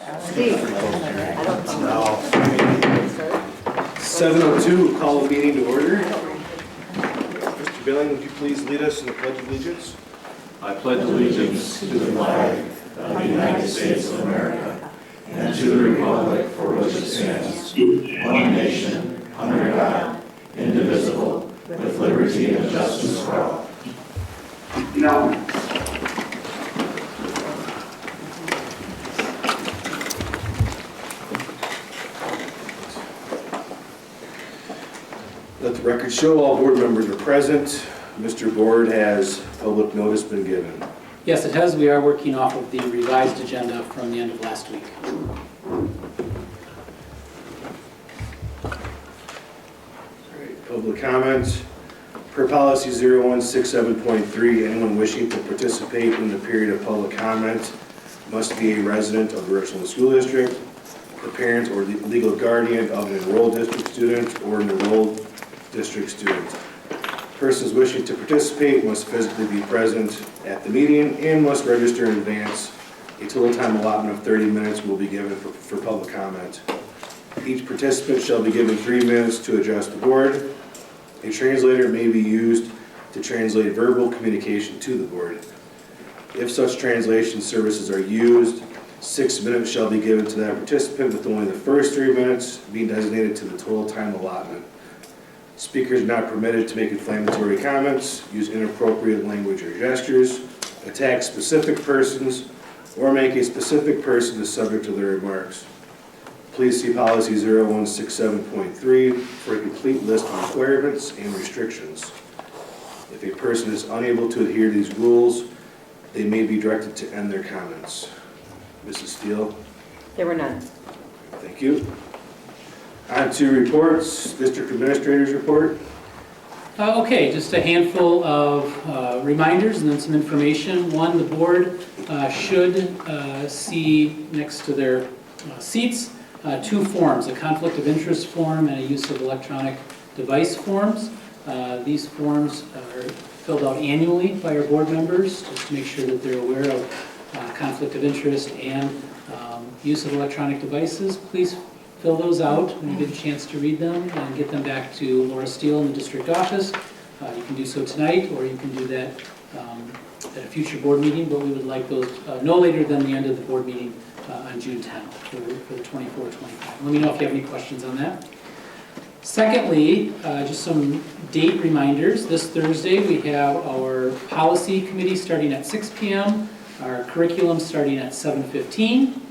Steve, I don't know. 7:02, call the meeting to order. Mr. Billing, would you please lead us in the Pledge of Allegiance? I pledge allegiance to the flag of the United States of America and to the republic for which it stands, one nation, under God, indivisible, with liberty and justice for all. No. Let the record show all board members are present. Mr. Board, has public notice been given? Yes, it has. We are working off of the revised agenda from the end of last week. All right, public comment. Per policy 0167.3, anyone wishing to participate in the period of public comment must be a resident of the Richland School District, the parent or legal guardian of an enrolled district student or an enrolled district student. Persons wishing to participate must physically be present at the meeting and must register in advance. A total time allotment of 30 minutes will be given for public comment. Each participant shall be given 3 minutes to address the board. A translator may be used to translate verbal communication to the board. If such translation services are used, 6 minutes shall be given to that participant, with only the first 3 minutes being designated to the total time allotment. Speakers are not permitted to make inflammatory comments, use inappropriate language or gestures, attack specific persons, or make a specific person the subject of their remarks. Please see policy 0167.3 for a complete list of requirements and restrictions. If a person is unable to adhere to these rules, they may be directed to end their comments. Mrs. Steele? There were none. Thank you. On to reports. District Administrator's report. Okay, just a handful of reminders and then some information. One, the board should see next to their seats 2 forms, a conflict of interest form and a use of electronic device forms. These forms are filled out annually by our board members just to make sure that they're aware of conflict of interest and use of electronic devices. Please fill those out when you get a chance to read them and get them back to Laura Steele in the district office. You can do so tonight, or you can do that at a future board meeting, but we would like those no later than the end of the board meeting on June 10th for the 24-25. Let me know if you have any questions on that. Secondly, just some date reminders. This Thursday we have our policy committee starting at 6 p.m., our curriculum starting at 7:15.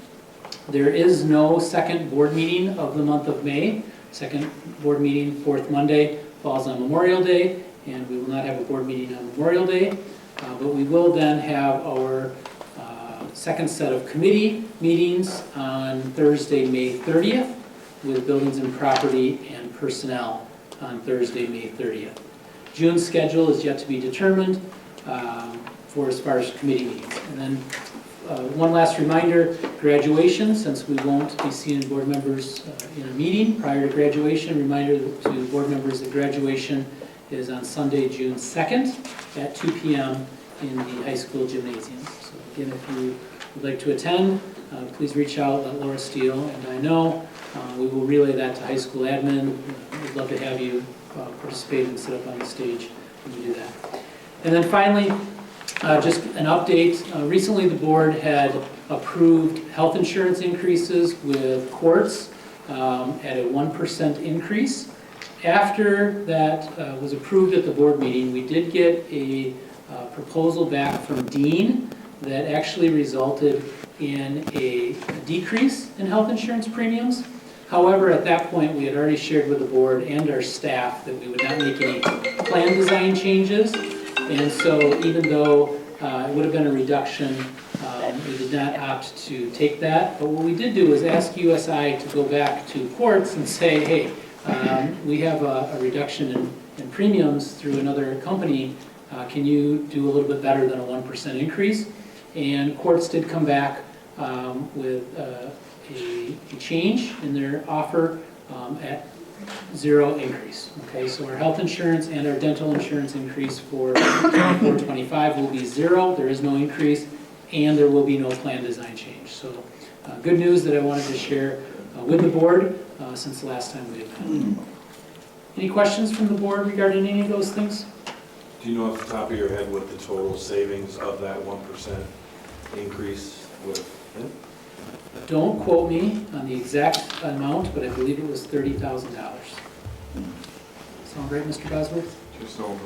There is no second board meeting of the month of May. Second board meeting, 4th Monday, falls on Memorial Day, and we will not have a board meeting on Memorial Day. But we will then have our second set of committee meetings on Thursday, May 30th, with Buildings and Property and Personnel on Thursday, May 30th. June's schedule is yet to be determined for as far as committee meetings. And then one last reminder, graduation, since we won't be seeing board members in a meeting prior to graduation, reminder to board members that graduation is on Sunday, June 2nd at 2 p.m. in the high school gymnasium. So again, if you would like to attend, please reach out, let Laura Steele and I know. We will relay that to high school admin. We'd love to have you participate and sit up on the stage when you do that. And then finally, just an update. Recently the board had approved health insurance increases with courts at a 1% increase. After that was approved at the board meeting, we did get a proposal back from Dean that actually resulted in a decrease in health insurance premiums. However, at that point, we had already shared with the board and our staff that we would not make any plan design changes. And so even though it would have been a reduction, we did not opt to take that. But what we did do is ask USI to go back to courts and say, hey, we have a reduction in premiums through another company. Can you do a little bit better than a 1% increase? And courts did come back with a change in their offer at 0 increase. Okay, so our health insurance and our dental insurance increase for 24-25 will be 0. There is no increase. and there will be no plan design change. So good news that I wanted to share with the board since the last time we had met. Any questions from the board regarding any of those things? Do you know off the top of your head what the total savings of that 1% increase would have been? Don't quote me on the exact amount, but I believe it was $30,000. Sound right, Mr. Bosworth? Just over.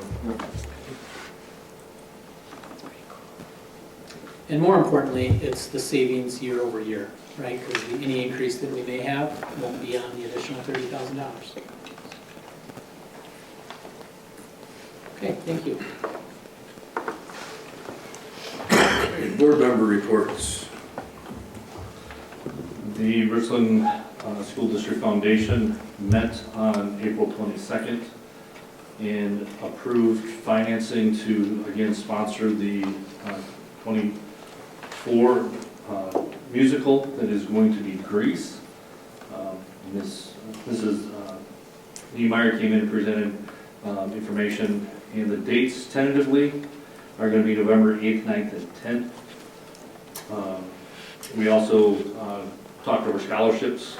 And more importantly, it's the savings year over year, right? Because any increase that we may have won't be on the additional $30,000. Okay, thank you. Board member reports. The Richland School District Foundation met on April 22nd and approved financing to, again, sponsor the 24 musical that is going to be Grease. Mrs. Niemeyer came in and presented information, and the dates tentatively are going to be November 8th, 9th, and 10th. We also talked over scholarships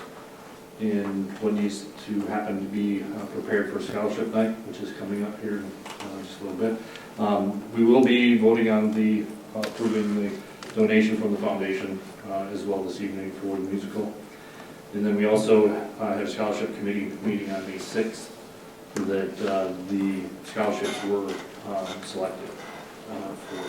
and what needs to happen to be prepared for scholarship night, which is coming up here in just a little bit. We will be voting on the approving the donation from the foundation as well this evening for the musical. And then we also had a scholarship committee meeting on May 6th that the scholarships were selected for.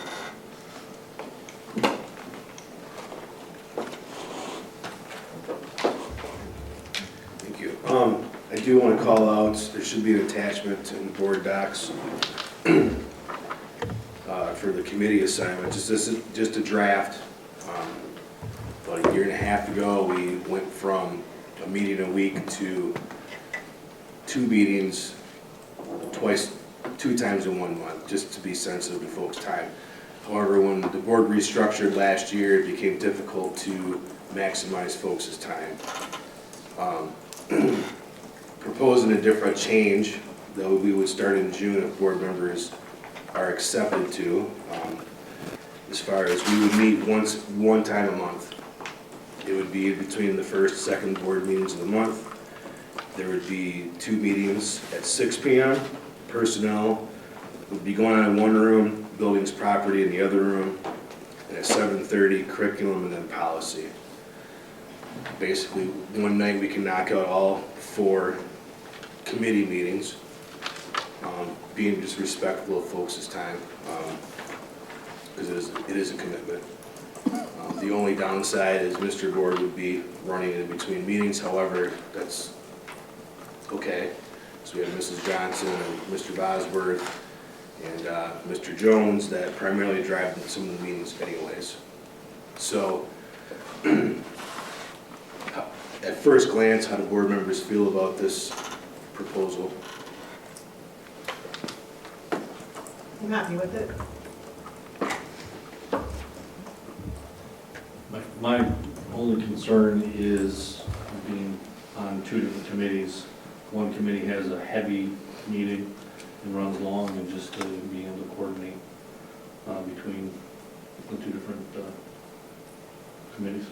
Thank you. I do want to call out, there should be an attachment in the board docs for the committee assignments. This is just a draft. About a year and a half ago, we went from a meeting a week to 2 meetings two times in 1 month, just to be sensitive to folks' time. However, when the board restructured last year, it became difficult to maximize folks' time. Proposing a different change that we would start in June if board members are accepted to, as far as we would meet one time a month. It would be between the first, second board meetings of the month. There would be 2 meetings at 6 p.m. Personnel would be going on in one room, buildings, property in the other room, and at 7:30, curriculum and then policy. Basically, one night we can knock out all 4 committee meetings, being just respectful of folks' time, because it is a commitment. The only downside is Mr. Board would be running in between meetings. However, that's okay. So we have Mrs. Johnson and Mr. Bosworth and Mr. Jones that primarily drive some of the meetings anyways. So at first glance, how do board members feel about this proposal? I'm happy with it. My only concern is being on 2 different committees. One committee has a heavy meeting and runs long, and just being able to coordinate between the 2 different committees.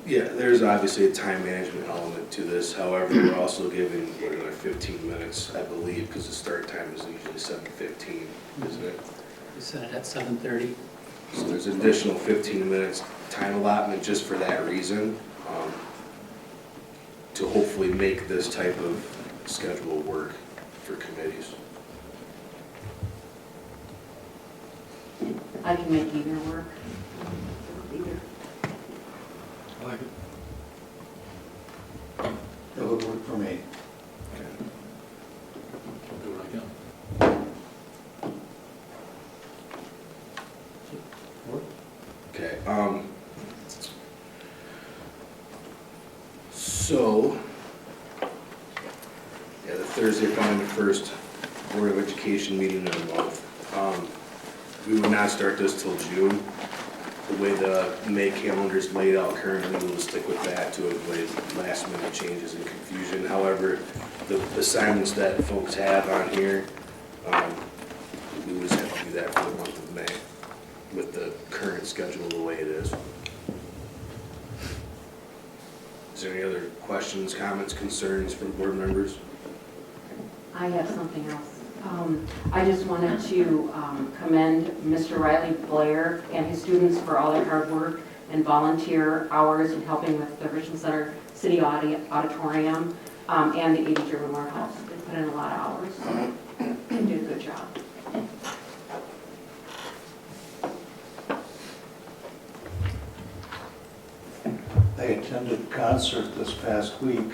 Yeah, there's obviously a time management element to this. However, we're also giving another 15 minutes, I believe, because the start time is usually 7:15, isn't it? We set it at 7:30. So there's an additional 15 minutes time allotment just for that reason, to hopefully make this type of schedule work for committees. I can make either work. Either. I like it. That would work for me. I'll do what I can. Okay, so, yeah, the Thursday following the first Board of Education meeting in a month. We would not start this till June. The way the May calendar is laid out currently, we'll stick with that to avoid last minute changes and confusion. However, the assignments that folks have on here, we would just have to do that for the month of May. with the current schedule the way it is. Is there any other questions, comments, concerns from board members? I have something else. I just wanted to commend Mr. Riley Blair and his students for all their hard work and volunteer hours in helping with the Richland Center City Auditorium and the 80 German Warehouse. They put in a lot of hours, so they did a good job. I attended a concert this past week,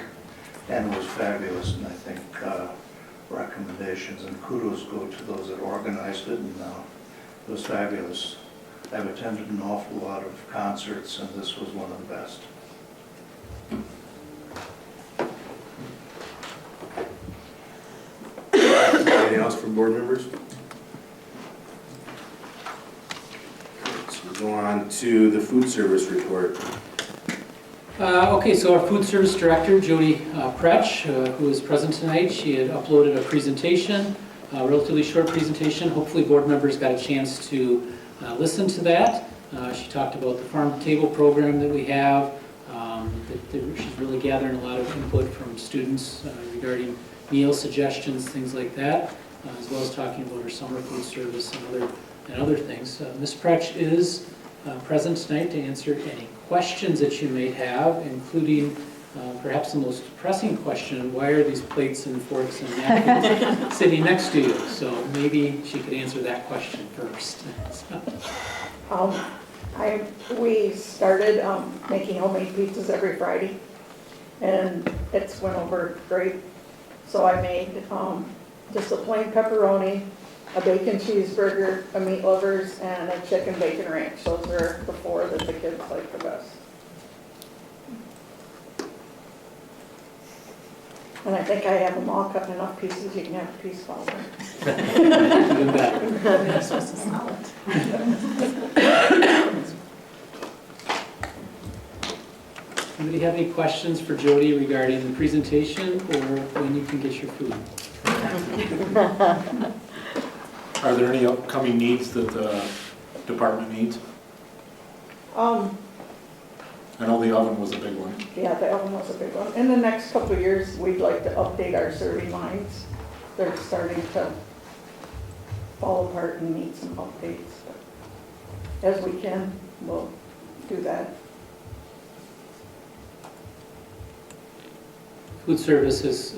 and it was fabulous, and I think recommendations and kudos go to those that organized it, and it was fabulous. I've attended an awful lot of concerts, and this was one of the best. Anything else from board members? So we'll go on to the food service report. Okay, so our food service director, Jody Pretsch, who is present tonight, she had uploaded a presentation, a relatively short presentation. Hopefully board members got a chance to listen to that. She talked about the farm to table program that we have. She's really gathering a lot of input from students regarding meal suggestions, things like that, as well as talking about her summer food service and other things. Ms. Pretsch is present tonight to answer any questions that you may have, including perhaps the most pressing question, why are these plates and forks and napkins sitting next to you? So maybe she could answer that question first. We started making homemade pizzas every Friday, and it's went over great. So I made just a plain pepperoni, a bacon cheeseburger, a meat lovers, and a chicken bacon ranch. Those are the four that the kids like the best. And I think I have them all cut in enough pieces you can have a piece follower. Even better. You're not supposed to smell it. Anybody have any questions for Jody regarding the presentation or when you can get your food? Are there any upcoming needs that the department needs? I know the oven was a big one. Yeah, the oven was a big one. In the next couple of years, we'd like to update our serving lines. They're starting to fall apart and need some updates. As we can, we'll do that. Food service is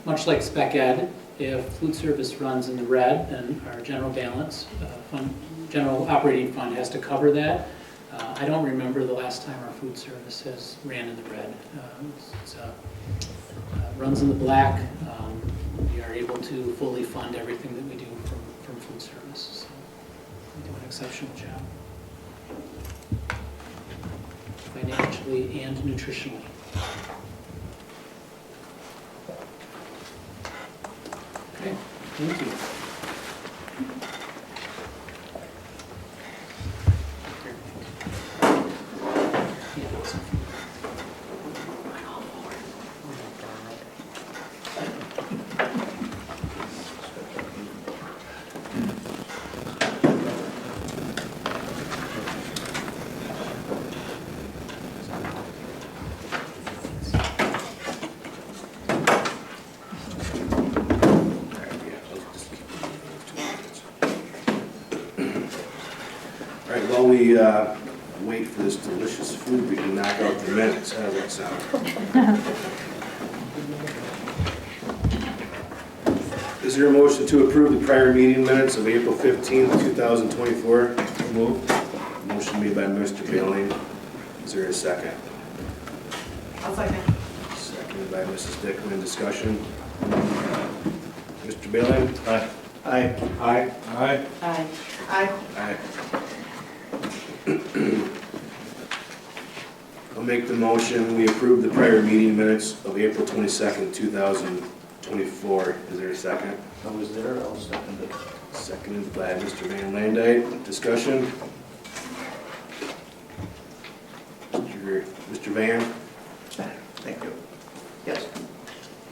much like spec ed. If food service runs in the red, then our general balance fund, general operating fund has to cover that. I don't remember the last time our food service has ran in the red. Runs in the black. We are able to fully fund everything that we do from food service. So we do an exceptional job, financially and nutritionally. Okay, thank you. All right, while we wait for this delicious food, we can knock out the minutes. How does that sound? Is there a motion to approve the prior meeting minutes of April 15th, 2024? Move. Motion made by Mr. Bailey. Is there a second? I'll second. Seconded by Mrs. Dickman. Discussion? Mr. Bailey? Aye. Aye. Aye. Aye. Aye. Aye. Aye. I'll make the motion. We approve the prior meeting minutes of April 22nd, 2024. Is there a second? I was there, I'll second it. Seconded by Mr. Van Landijk. Discussion? Mr. Van? Thank you. Yes.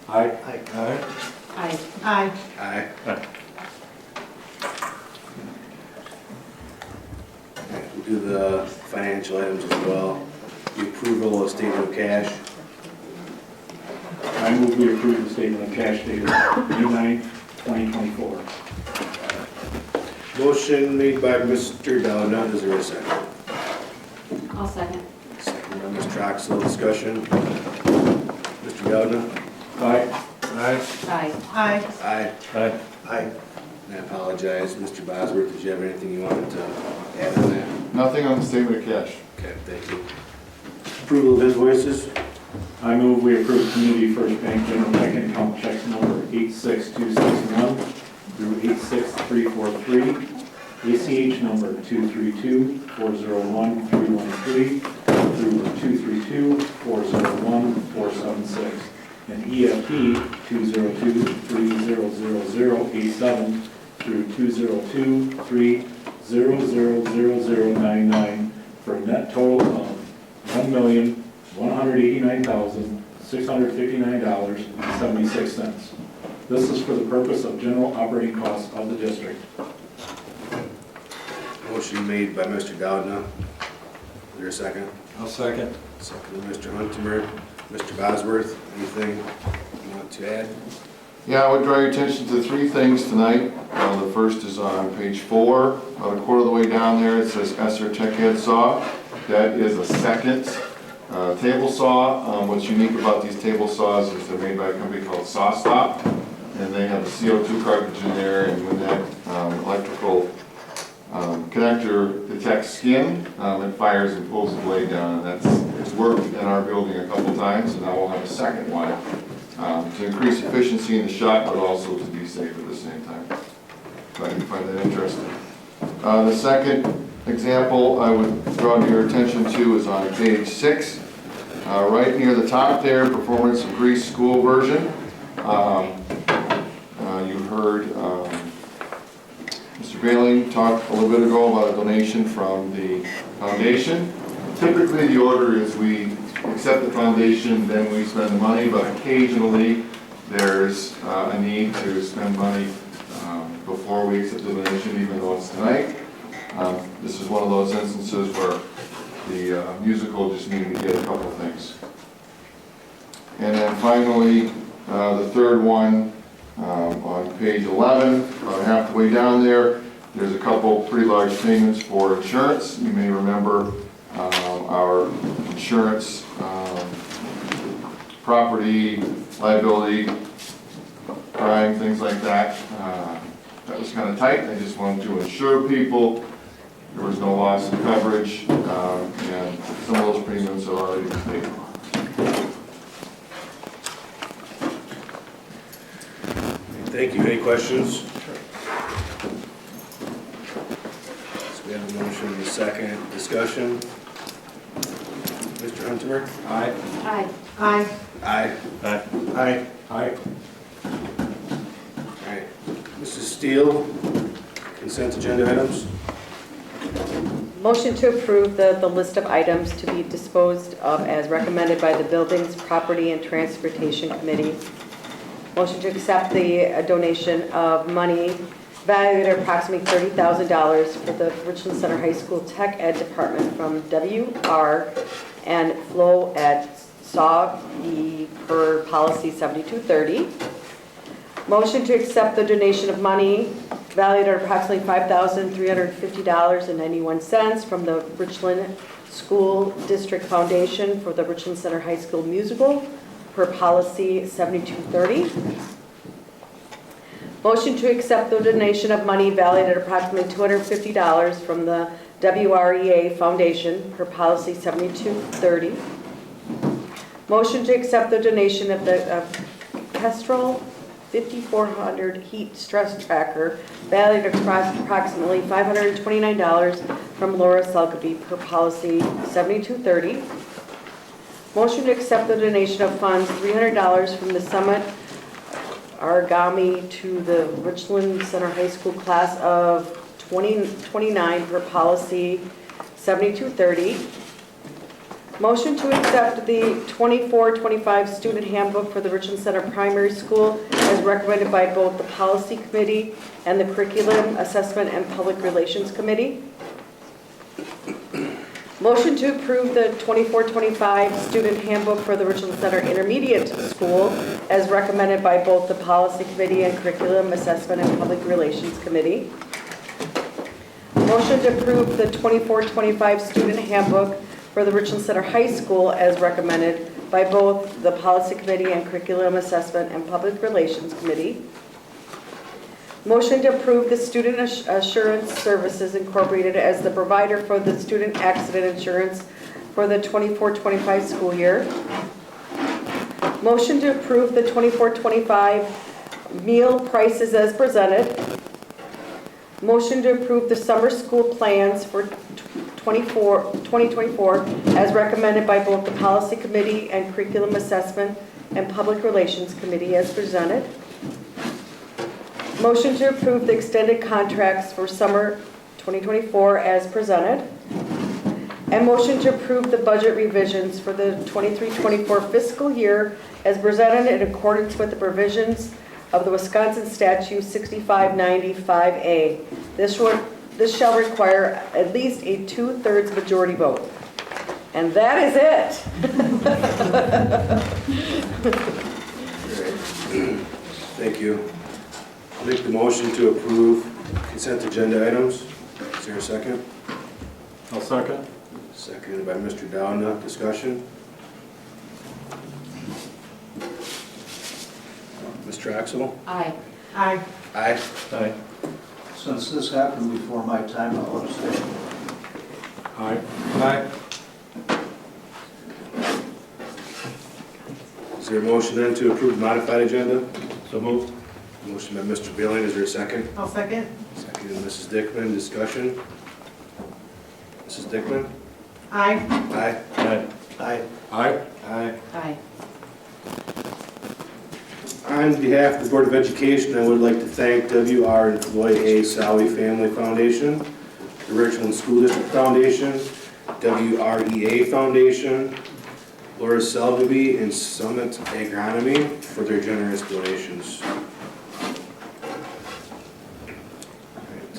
Aye. Aye. Aye. Aye. Aye. Aye. Aye. the financial items as well. The approval of statement of cash. I move we approve the statement of cash dated May 9th, 2024. Motion made by Mr. Downa, is there a second? I'll second. Second by Ms. Troxel, discussion. Mr. Downa? Aye. Aye. Aye. Aye. Aye. Aye. Aye. And I apologize, Mr. Bosworth, did you have anything you wanted to add on that? Nothing on the statement of cash. Okay, thank you. Approval of invoices. I move we approve Community First Bank General Checking Account checks number 86261 through 86343, ACH number 232401313 through 232401476, and EFT 202300087 through 20230000099 for a net total of $1,189,659.76. This is for the purpose of general operating costs of the district. Motion made by Mr. Downa. Is there a second? I'll second. Second by Mr. Huntemer. Mr. Bosworth, anything you want to add? Yeah, I would draw your attention to three things tonight. The first is on page 4, about a quarter of the way down there, it says Esser Tech Head Saw. That is a second table saw. What's unique about these table saws is they're made by a company called Saw Stop, and they have a CO2 cartridge in there, and when that electrical connector detects skin, it fires and pulls the blade down, and it's worked in our building a couple times, and now we'll have a second one to increase efficiency in the shop, but also to be safe at the same time. So I can find that interesting. The second example I would draw your attention to is on page 6. Right near the top there, Performance of Grease School version. You heard Mr. Bailey talk a little bit ago about a donation from the foundation. Typically the order is we accept the foundation, then we spend the money, but occasionally there's a need to spend money before we accept the donation, even though it's tonight. This is one of those instances where the musical just needed to get a couple things. And then finally, the third one on page 11, about halfway down there, there's a couple pretty large payments for insurance. You may remember our insurance, property, liability, crime, things like that. That was kind of tight. I just wanted to assure people there was no loss in coverage, and some of those premiums have already been paid. Thank you. Any questions? So we have a motion and a second. Discussion. Mr. Huntemer? Aye. Aye. Aye. Aye. Aye. Aye. Aye. All right. Mrs. Steele, consent agenda items? Motion to approve the list of items to be disposed of as recommended by the Buildings, Property, and Transportation Committee. Motion to accept the donation of money valued at approximately $30,000 for the Richland Center High School Tech Ed Department from WR and Flow Ed SAW per policy 7230. Motion to accept the donation of money valued at approximately $5,350.91 from the Richland School District Foundation for the Richland Center High School Musical per policy 7230. Motion to accept the donation of money valued at approximately $250 from the WREA Foundation per policy 7230. Motion to accept the donation of the Kestrel 5400 heat stress tracker valued at approximately $529 from Laura Selkaby per policy 7230. Motion to accept the donation of funds $300 from the Summit Origami to the Richland Center High School class of 2029 per policy 7230. Motion to accept the 24-25 student handbook for the Richland Center Primary School as recommended by both the Policy Committee and the Curriculum Assessment and Public Relations Committee. Motion to approve the 24-25 student handbook for the Richland Center Intermediate School as recommended by both the Policy Committee and Curriculum Assessment and Public Relations Committee. Motion to approve the 24-25 student handbook for the Richland Center High School as recommended by both the Policy Committee and Curriculum Assessment and Public Relations Committee. Motion to approve the Student Assurance Services Incorporated as the provider for the student accident insurance for the 24-25 school year. Motion to approve the 24-25 meal prices as presented. Motion to approve the summer school plans for 2024 as recommended by both the Policy Committee and Curriculum Assessment and Public Relations Committee as presented. Motion to approve the extended contracts for summer 2024 as presented. And motion to approve the budget revisions for the 23-24 fiscal year as presented in accordance with the provisions of the Wisconsin Statute 6595A. This shall require at least a 2/3 majority vote. And that is it. Thank you. I'll make the motion to approve consent agenda items. Is there a second? I'll second. Seconded by Mr. Downa. Discussion? Mr. Axel? Aye. Aye. Aye. Aye. Since this happened before my time, I'll abstain. Aye. Aye. Is there a motion then to approve the modified agenda? So moved. Motion by Mr. Billing. Is there a second? I'll second. Seconded by Mrs. Dickman. Discussion? Mrs. Dickman? Aye. Aye. Aye. Aye. Aye. Aye. Aye. On behalf of the Board of Education, I would like to thank W.R. and Floyd A. Sally Family Foundation, the Richland School District Foundation, WREA Foundation, Laura Selby, and Summit Agronomy for their generous donations.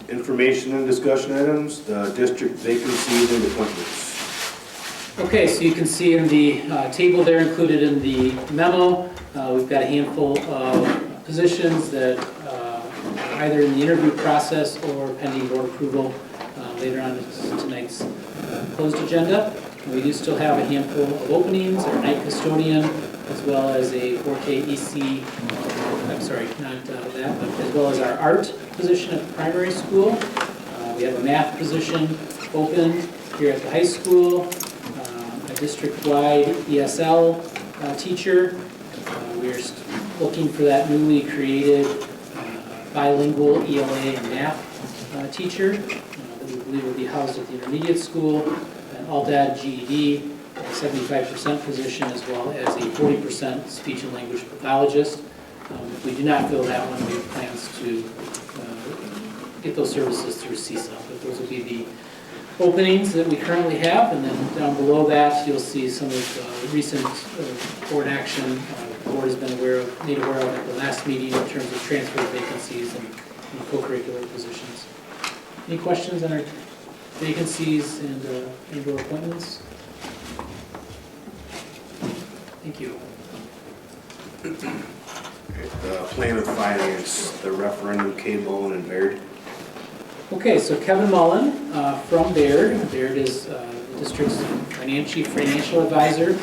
Information and discussion items, the district vacancies and appointments. Okay, so you can see in the table there included in the memo, we've got a handful of positions that are either in the interview process or pending board approval later on in tonight's closed agenda. And we do still have a handful of openings, our night custodian, as well as a 4K EC, I'm sorry, not that, but as well as our art position at the primary school. We have a math position open here at the high school, a district-wide ESL teacher. We're looking for that newly created bilingual ELA and math teacher that we believe will be housed at the intermediate school, an ALTAD GED, a 75% position, as well as a 40% speech and language pathologist. If we do not fill that one, we have plans to get those services through CISA. But those will be the openings that we currently have, and then down below that, you'll see some of the recent board action the board has been made aware of at the last meeting in terms of transfer vacancies and co-curricular positions. Any questions on our vacancies and or appointments? Thank you. The plan of finance, the referendum, Kay Mullen and Baird. Okay, so Kevin Mullen from Baird. Baird is the district's chief financial advisor.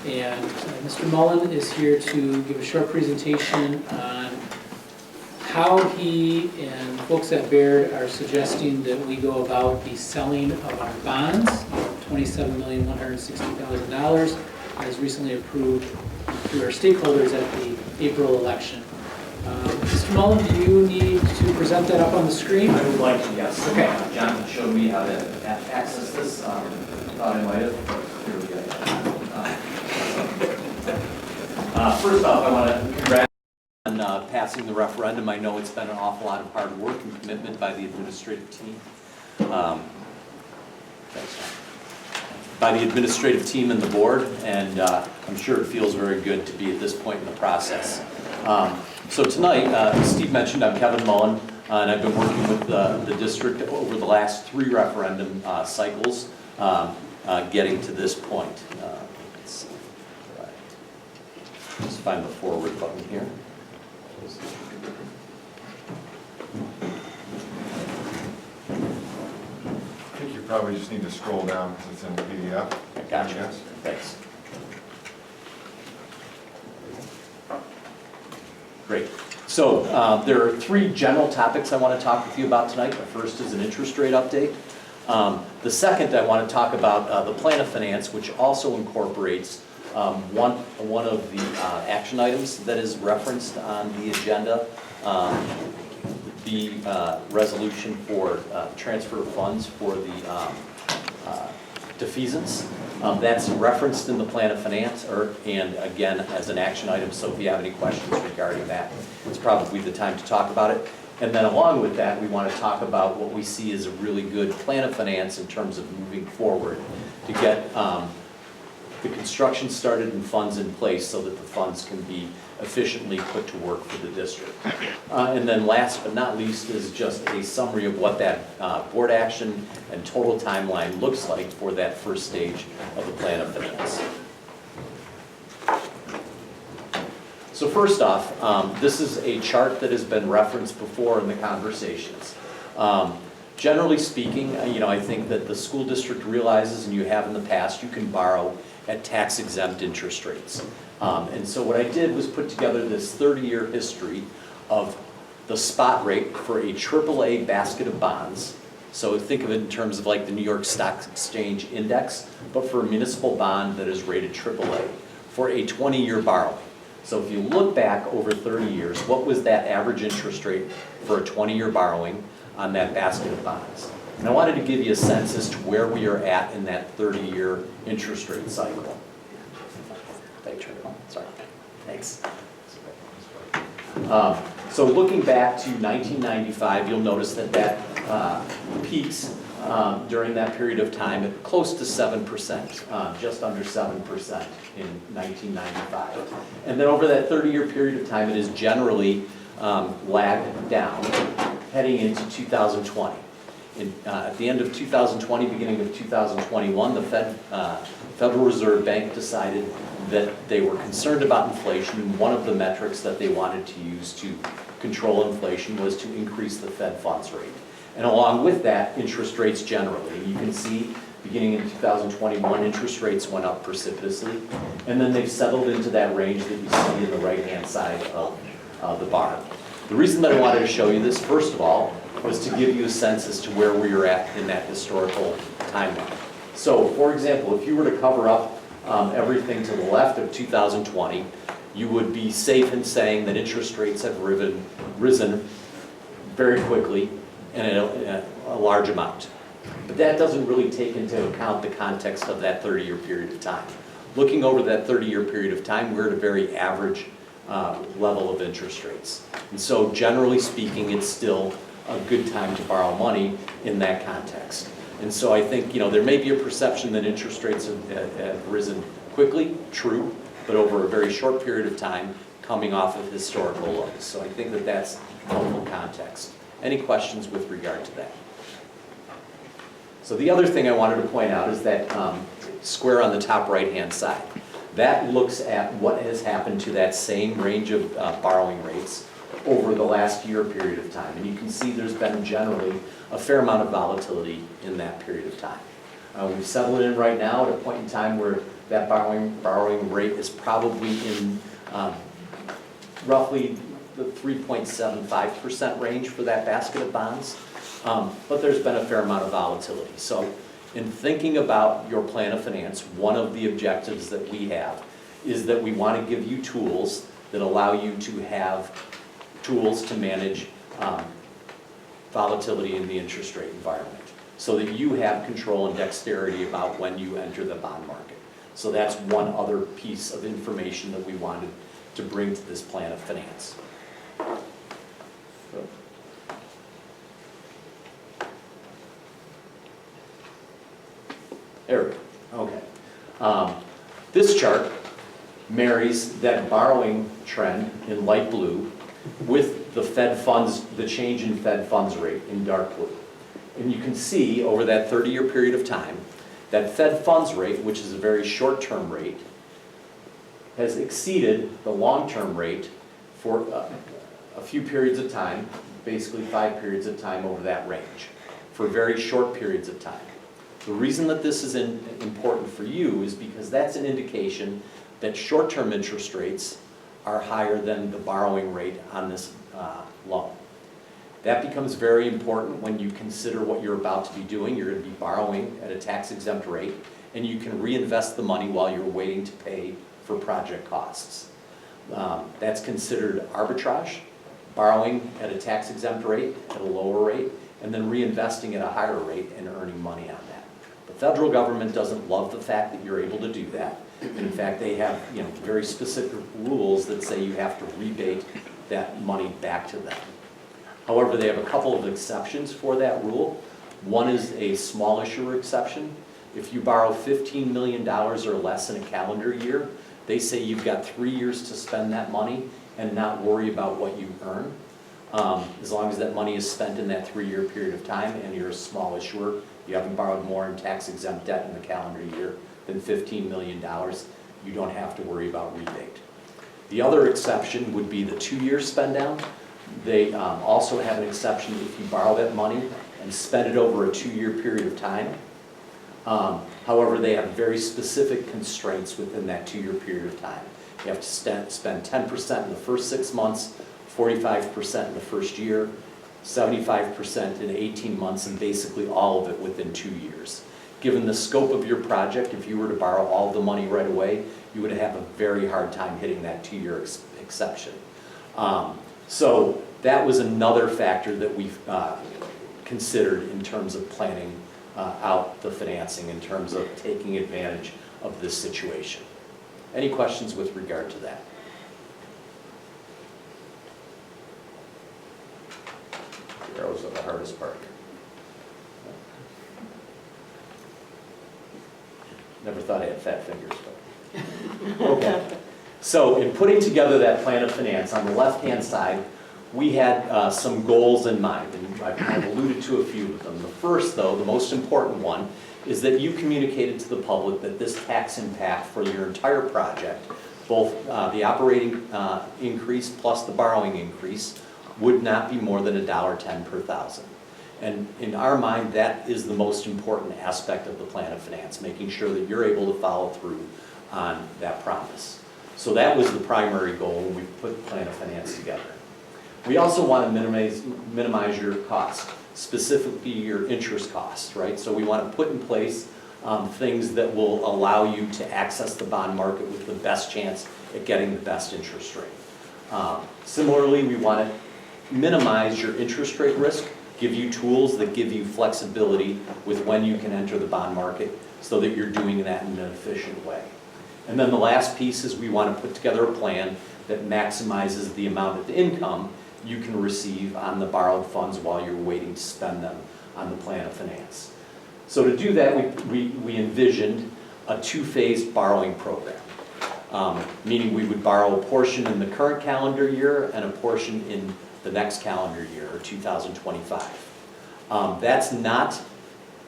And Mr. Mullen is here to give a short presentation on how he and folks at Baird are suggesting that we go about the selling of our bonds, $27,160,000, as recently approved through our stakeholders at the April election. Mr. Mullen, do you need to present that up on the screen? I would like to, yes. Okay. John showed me how to access this. Thought I might have, but here we go. First off, I want to congratulate on passing the referendum. I know it's been an awful lot of hard work and commitment by the administrative team. And the board, and I'm sure it feels very good to be at this point in the process. So tonight, as Steve mentioned, I'm Kevin Mullen. and I've been working with the district over the last 3 referendum cycles, getting to this point. Let's see. Right. Let's find the forward button here. I think you probably just need to scroll down because it's in PDF. Gotcha. Yes. Thanks. Great. So there are 3 general topics I want to talk with you about tonight. The first is an interest rate update. The second, I want to talk about the plan of finance, which also incorporates one of the action items that is referenced on the agenda, the resolution for transfer of funds for the defeasance. That's referenced in the plan of finance, and again, as an action item, so if you have any questions regarding that, it's probably the time to talk about it. And then along with that, we want to talk about what we see as a really good plan of finance in terms of moving forward to get the construction started and funds in place so that the funds can be efficiently put to work for the district. And then last but not least is just a summary of what that board action and total timeline looks like for that first stage of the plan of finance. So first off, this is a chart that has been referenced before in the conversations. Generally speaking, I think that the school district realizes, and you have in the past, you can borrow at tax-exempt interest rates. And so what I did was put together this 30-year history of the spot rate for a AAA basket of bonds. So think of it in terms of like the New York Stock Exchange Index, but for a municipal bond that is rated AAA for a 20-year borrowing. So if you look back over 30 years, what was that average interest rate for a 20-year borrowing on that basket of bonds? And I wanted to give you a sense as to where we are at in that 30-year interest rate cycle. Sorry. Thanks. So looking back to 1995, you'll notice that peaks during that period of time at close to 7%, just under 7% in 1995. And then over that 30-year period of time, it is generally lagged down heading into 2020. At the end of 2020, beginning of 2021, the Federal Reserve Bank decided that they were concerned about inflation, and one of the metrics that they wanted to use to control inflation was to increase the Fed funds rate. And along with that, interest rates generally. You can see, beginning in 2021, interest rates went up precipitously, and then they've settled into that range that you see in the right-hand side of the bar. The reason that I wanted to show you this, first of all, was to give you a sense as to where we are at in that historical timeline. So, for example, if you were to cover up everything to the left of 2020, you would be safe in saying that interest rates have risen very quickly and at a large amount. But that doesn't really take into account the context of that 30-year period of time. Looking over that 30-year period of time, we're at a very average level of interest rates. And so generally speaking, it's still a good time to borrow money in that context. And so I think, there may be a perception that interest rates have risen quickly, true, but over a very short period of time coming off of historical lows. So I think that that's helpful context. Any questions with regard to that? So the other thing I wanted to point out is that square on the top right-hand side. That looks at what has happened to that same range of borrowing rates over the last year period of time. And you can see there's been generally a fair amount of volatility in that period of time. We've settled in right now at a point in time where that borrowing rate is probably in roughly the 3.75% range for that basket of bonds. But there's been a fair amount of volatility. So in thinking about your plan of finance, one of the objectives that we have is that we want to give you tools that allow you to have tools to manage volatility in the interest rate environment so that you have control and dexterity about when you enter the bond market. So that's one other piece of information that we wanted to bring to this plan of finance. There we go. Okay. This chart marries that borrowing trend in light blue with the Fed funds, the change in Fed funds rate in dark blue. And you can see over that 30-year period of time, that Fed funds rate, which is a very short-term rate, has exceeded the long-term rate for a few periods of time, basically 5 periods of time over that range, for very short periods of time. The reason that this is important for you is because that's an indication that short-term interest rates are higher than the borrowing rate on this loan. That becomes very important when you consider what you're about to be doing. You're going to be borrowing at a tax-exempt rate, and you can reinvest the money while you're waiting to pay for project costs. That's considered arbitrage, borrowing at a tax-exempt rate, at a lower rate, and then reinvesting at a higher rate and earning money on that. The federal government doesn't love the fact that you're able to do that. In fact, they have very specific rules that say you have to rebate that money back to them. However, they have a couple of exceptions for that rule. One is a small issuer exception. If you borrow $15 million or less in a calendar year, they say you've got 3 years to spend that money and not worry about what you earn. As long as that money is spent in that 3-year period of time and you're a small issuer, you haven't borrowed more in tax-exempt debt in the calendar year than $15 million, you don't have to worry about rebate. The other exception would be the 2-year spend down. They also have an exception if you borrow that money and spend it over a 2-year period of time. However, they have very specific constraints within that 2-year period of time. You have to spend 10% in the first 6 months, 45% in the first year, 75% in 18 months, and basically all of it within 2 years. Given the scope of your project, if you were to borrow all the money right away, you would have a very hard time hitting that 2-year exception. So that was another factor that we've considered in terms of planning out the financing, in terms of taking advantage of this situation. Any questions with regard to that? The arrows are the hardest part here. Never thought I had fat fingers, but. Okay. So in putting together that plan of finance, on the left-hand side, we had some goals in mind, and I've kind of alluded to a few of them. The first, though, the most important one, is that you communicated to the public that this tax impact for your entire project, both the operating increase plus the borrowing increase, would not be more than $1.10 per thousand. And in our mind, that is the most important aspect of the plan of finance, making sure that you're able to follow through on that promise. So that was the primary goal when we put the plan of finance together. We also want to minimize your cost, specifically your interest costs, right? So we want to put in place things that will allow you to access the bond market with the best chance at getting the best interest rate. Similarly, we want to minimize your interest rate risk, give you tools that give you flexibility with when you can enter the bond market so that you're doing that in an efficient way. And then the last piece is we want to put together a plan that maximizes the amount of income you can receive on the borrowed funds while you're waiting to spend them on the plan of finance. So to do that, we envisioned a 2-phased borrowing program, meaning we would borrow a portion in the current calendar year and a portion in the next calendar year, or 2025. That's not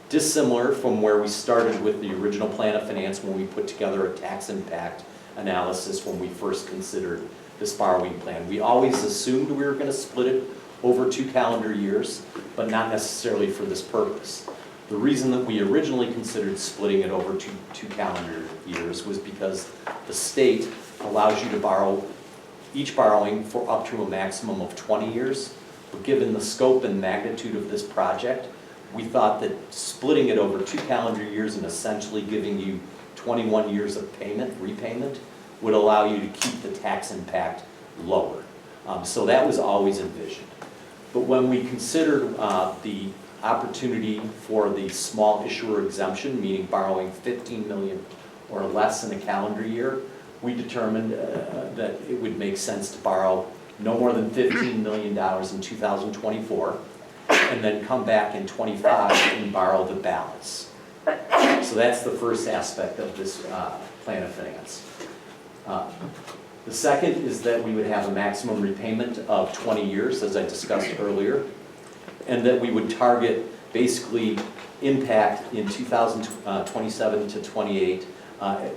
dissimilar from where we started with the original plan of finance when we put together a tax impact analysis when we first considered this borrowing plan. We always assumed we were going to split it over 2 calendar years, but not necessarily for this purpose. The reason that we originally considered splitting it over two calendar years was because the state allows you to borrow each borrowing for up to a maximum of 20 years. But given the scope and magnitude of this project, we thought that splitting it over 2 calendar years and essentially giving you 21 years of repayment, would allow you to keep the tax impact lower. So that was always envisioned. But when we considered the opportunity for the small issuer exemption, meaning borrowing $15 million or less in a calendar year, we determined that it would make sense to borrow no more than $15 million in 2024, and then come back in 25 and borrow the balance. So that's the first aspect of this plan of finance. The second is that we would have a maximum repayment of 20 years, as I discussed earlier, and that we would target basically impact in 2027 to 28 at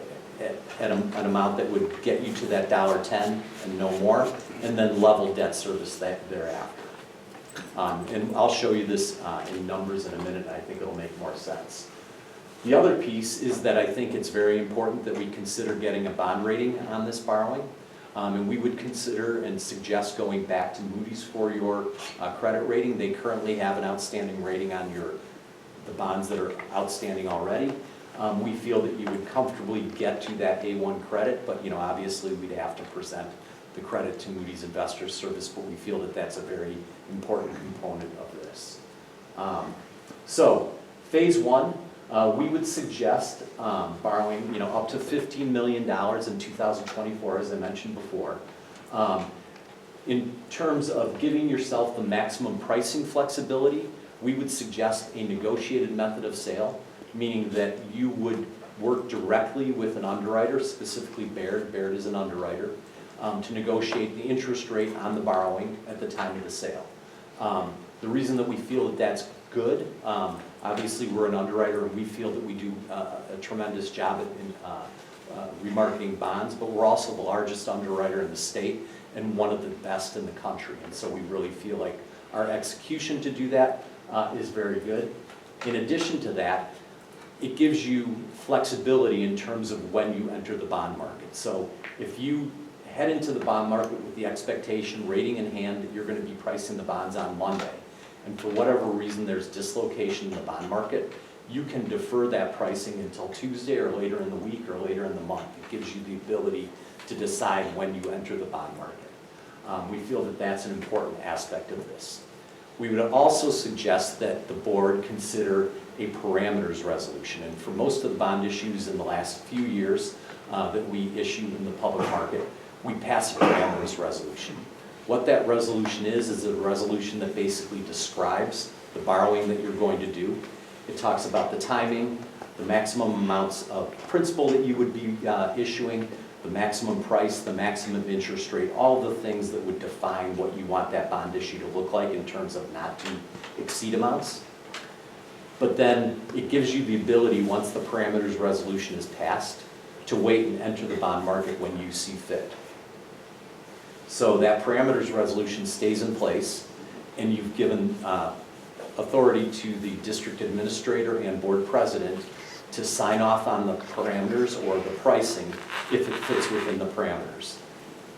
an amount that would get you to that $1.10 and no more, and then level debt service thereafter. And I'll show you this in numbers in a minute, and I think it'll make more sense. The other piece is that I think it's very important that we consider getting a bond rating on this borrowing. And we would consider and suggest going back to Moody's for your credit rating. They currently have an outstanding rating on the bonds that are outstanding already. We feel that you would comfortably get to that A1 credit, but obviously we'd have to present the credit to Moody's Investors Service, but we feel that that's a very important component of this. So, phase one, we would suggest borrowing up to $15 million in 2024, as I mentioned before. In terms of giving yourself the maximum pricing flexibility, we would suggest a negotiated method of sale, meaning that you would work directly with an underwriter, specifically Baird. Baird is an underwriter, to negotiate the interest rate on the borrowing at the time of the sale. The reason that we feel that that's good, obviously we're an underwriter and we feel that we do a tremendous job in remarketing bonds, but we're also the largest underwriter in the state and one of the best in the country. And so we really feel like our execution to do that is very good. In addition to that, it gives you flexibility in terms of when you enter the bond market. So if you head into the bond market with the expectation, rating in hand, that you're going to be pricing the bonds on Monday, and for whatever reason there's dislocation in the bond market, you can defer that pricing until Tuesday or later in the week or later in the month. It gives you the ability to decide when you enter the bond market. We feel that that's an important aspect of this. We would also suggest that the board consider a parameters resolution. And for most of the bond issues in the last few years that we issue in the public market, we pass a parameters resolution. What that resolution is a resolution that basically describes the borrowing that you're going to do. It talks about the timing, the maximum amounts of principal that you would be issuing, the maximum price, the maximum interest rate, all the things that would define what you want that bond issue to look like in terms of not to exceed amounts. But then it gives you the ability, once the parameters resolution is passed, to wait and enter the bond market when you see fit. So that parameters resolution stays in place, and you've given authority to the district administrator and board president to sign off on the parameters or the pricing if it fits within the parameters.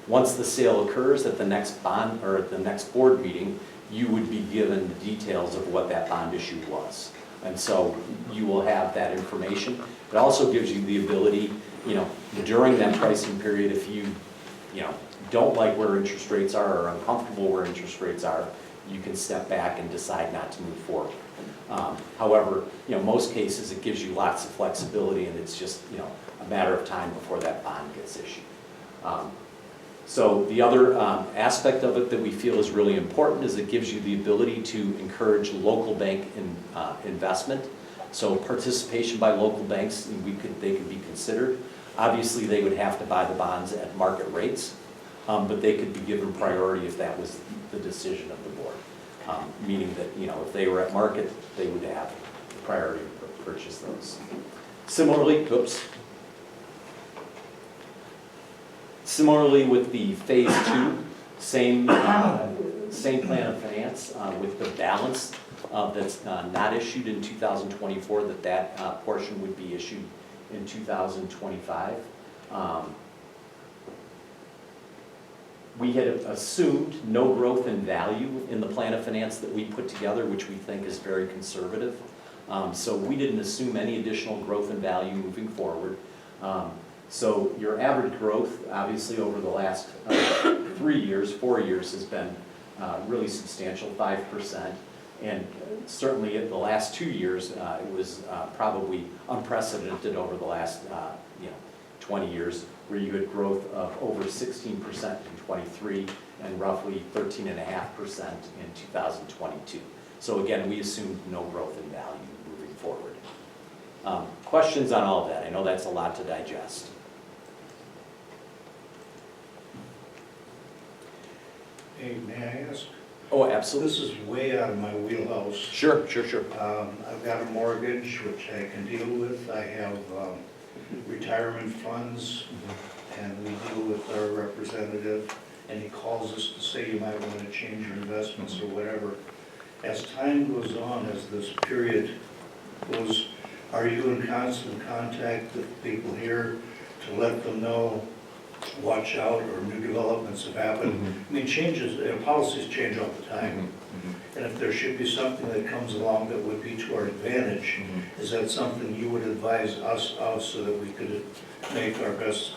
Once the sale occurs at the next bond or at the next board meeting, you would be given the details of what that bond issue was. And so you will have that information. It also gives you the ability, during that pricing period, if you don't like where interest rates are or uncomfortable where interest rates are, you can step back and decide not to move forward. However, most cases it gives you lots of flexibility, and it's just a matter of time before that bond gets issued. So the other aspect of it that we feel is really important is it gives you the ability to encourage local bank investment. So participation by local banks, they could be considered. Obviously, they would have to buy the bonds at market rates, but they could be given priority if that was the decision of the board. Meaning that if they were at market, they would have priority to purchase those. Similarly with the phase two, same plan of finance with the balance that's not issued in 2024, that portion would be issued in 2025. We had assumed no growth in value in the plan of finance that we put together, which we think is very conservative. So we didn't assume any additional growth in value moving forward. So your average growth, obviously over the last 4 years, has been really substantial, 5%. And certainly in the last 2 years, it was probably unprecedented over the last 20 years, where you had growth of over 16% in 23 and roughly 13.5% in 2022. So again, we assumed no growth in value moving forward. Questions on all of that? I know that's a lot to digest. Hey, may I ask? Oh, absolutely. This is way out of my wheelhouse. Sure, sure, sure. I've got a mortgage, which I can deal with. I have retirement funds, and we deal with our representative, and he calls us to say you might want to change your investments or whatever. As time goes on, as this period goes, are you in constant contact with people here to let them know, watch out, or new developments have happened? I mean, changes, policies change all the time. And if there should be something that comes along that would be to our advantage, is that something you would advise us of so that we could make our best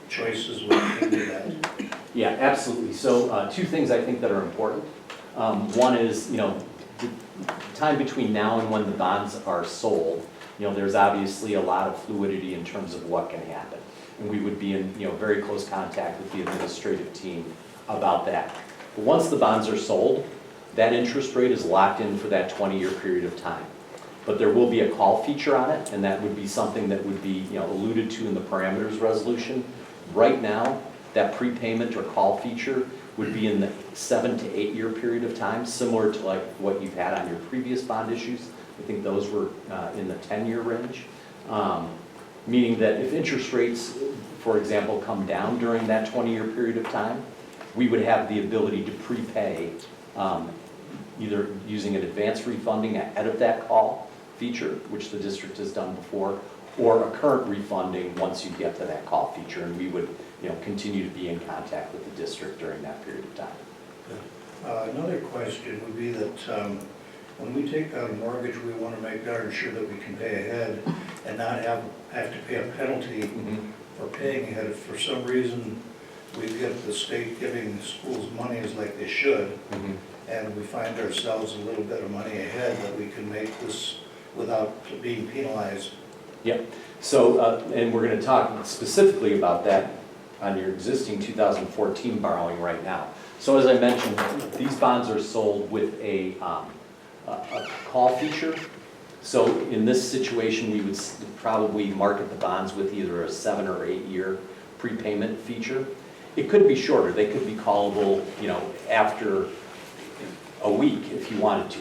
choices when it came to that? Yeah, absolutely. So two things I think that are important. One is, the time between now and when the bonds are sold, there's obviously a lot of fluidity in terms of what can happen. And we would be in, very close contact with the administrative team about that. But once the bonds are sold, that interest rate is locked in for that 20-year period of time. But there will be a call feature on it, and that would be something that would be, alluded to in the parameters resolution. Right now, that prepayment or call feature would be in the 7 to 8 year period of time, similar to like what you've had on your previous bond issues. I think those were in the 10-year range. Meaning that if interest rates, for example, come down during that 20-year period of time, we would have the ability to prepay, either using an advance refunding ahead of that call feature, which the district has done before, or a current refunding once you get to that call feature, and we would continue to be in contact with the district during that period of time. Another question would be that when we take out a mortgage, we want to make darn sure that we can pay ahead and not have to pay a penalty for paying ahead. If for some reason we get the state giving the schools money as like they should, and we find ourselves a little bit of money ahead, that we can make this without being penalized. Yep. So, and we're going to talk specifically about that on your existing 2014 borrowing right now. So as I mentioned, these bonds are sold with a call feature. So in this situation, we would probably market the bonds with either a 7 or 8 year prepayment feature. It could be shorter. They could be callable, after a week if you wanted to.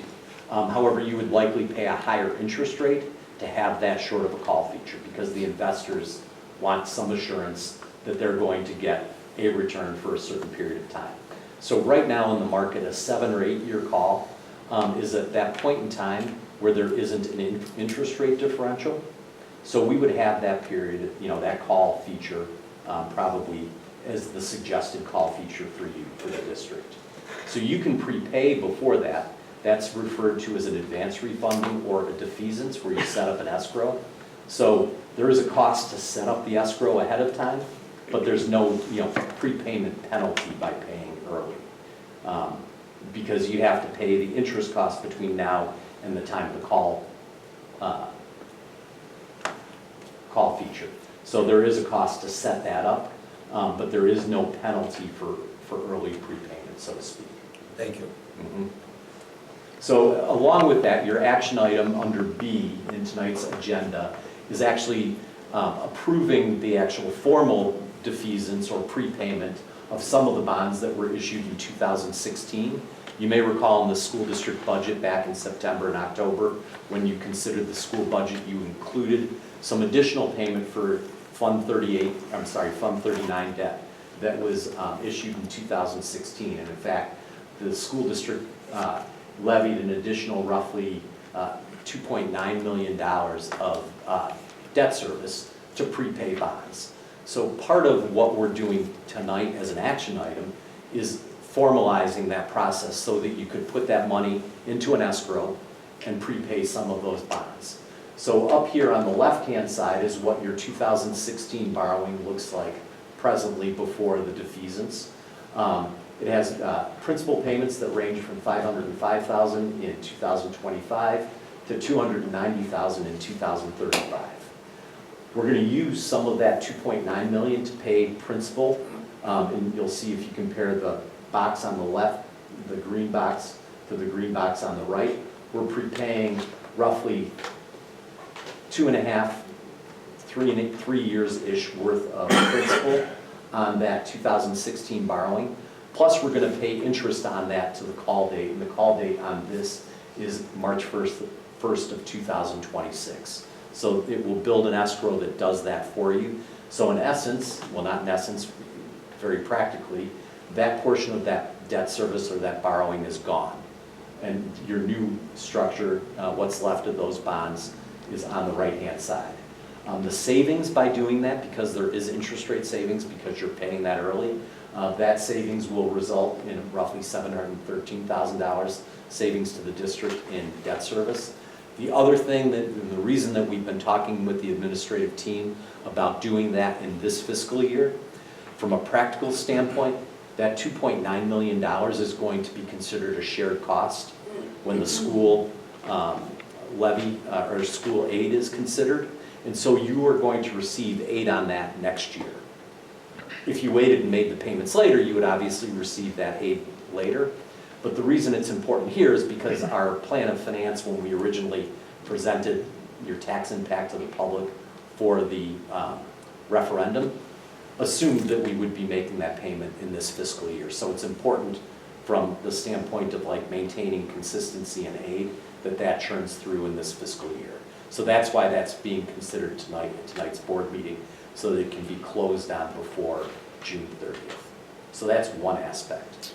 However, you would likely pay a higher interest rate to have that short of a call feature because the investors want some assurance that they're going to get a return for a certain period of time. So right now in the market, a 7 or 8 year call is at that point in time where there isn't an interest rate differential. So we would have that period, that call feature probably as the suggested call feature for you, for the district. So you can prepay before that. That's referred to as an advance refunding or a defeasance where you set up an escrow. So there is a cost to set up the escrow ahead of time, but there's no prepayment penalty by paying early. Because you have to pay the interest cost between now and the time of the call feature. So there is a cost to set that up, but there is no penalty for early prepayment, so to speak. Thank you. So along with that, your action item under B in tonight's agenda is actually approving the actual formal defeasance or prepayment of some of the bonds that were issued in 2016. You may recall in the school district budget back in September and October, when you considered the school budget, you included some additional payment for Fund 39 debt that was issued in 2016. And in fact, the school district levied an additional roughly $2.9 million of debt service to prepay bonds. So part of what we're doing tonight as an action item is formalizing that process so that you could put that money into an escrow and prepay some of those bonds. So up here on the left-hand side is what your 2016 borrowing looks like presently before the defeasance. It has principal payments that range from $505,000 in 2025 to $290,000 in 2035. We're going to use some of that $2.9 million to pay principal, and you'll see if you compare the box on the left, the green box, to the green box on the right, we're prepaying roughly 2.5, 3 years-ish worth of principal on that 2016 borrowing. Plus, we're gonna pay interest on that to the call date, and the call date on this is March 1st of 2026. So it will build an escrow that does that for you. So in essence, well, not in essence, very practically, that portion of that debt service or that borrowing is gone. And your new structure, what's left of those bonds, is on the right-hand side. The savings by doing that, because there is interest rate savings because you're paying that early, that savings will result in roughly $713,000 savings to the district in debt service. The other thing, the reason that we've been talking with the administrative team about doing that in this fiscal year, from a practical standpoint, that $2.9 million is going to be considered a shared cost when the school levy or school aid is considered. And so you are going to receive aid on that next year. If you waited and made the payments later, you would obviously receive that aid later. But the reason it's important here is because our plan of finance, when we originally presented your tax impact to the public for the referendum, assumed that we would be making that payment in this fiscal year. So it's important from the standpoint of like maintaining consistency and aid that churns through in this fiscal year. So that's why that's being considered tonight at tonight's board meeting, so that it can be closed on before June 30th. So that's one aspect.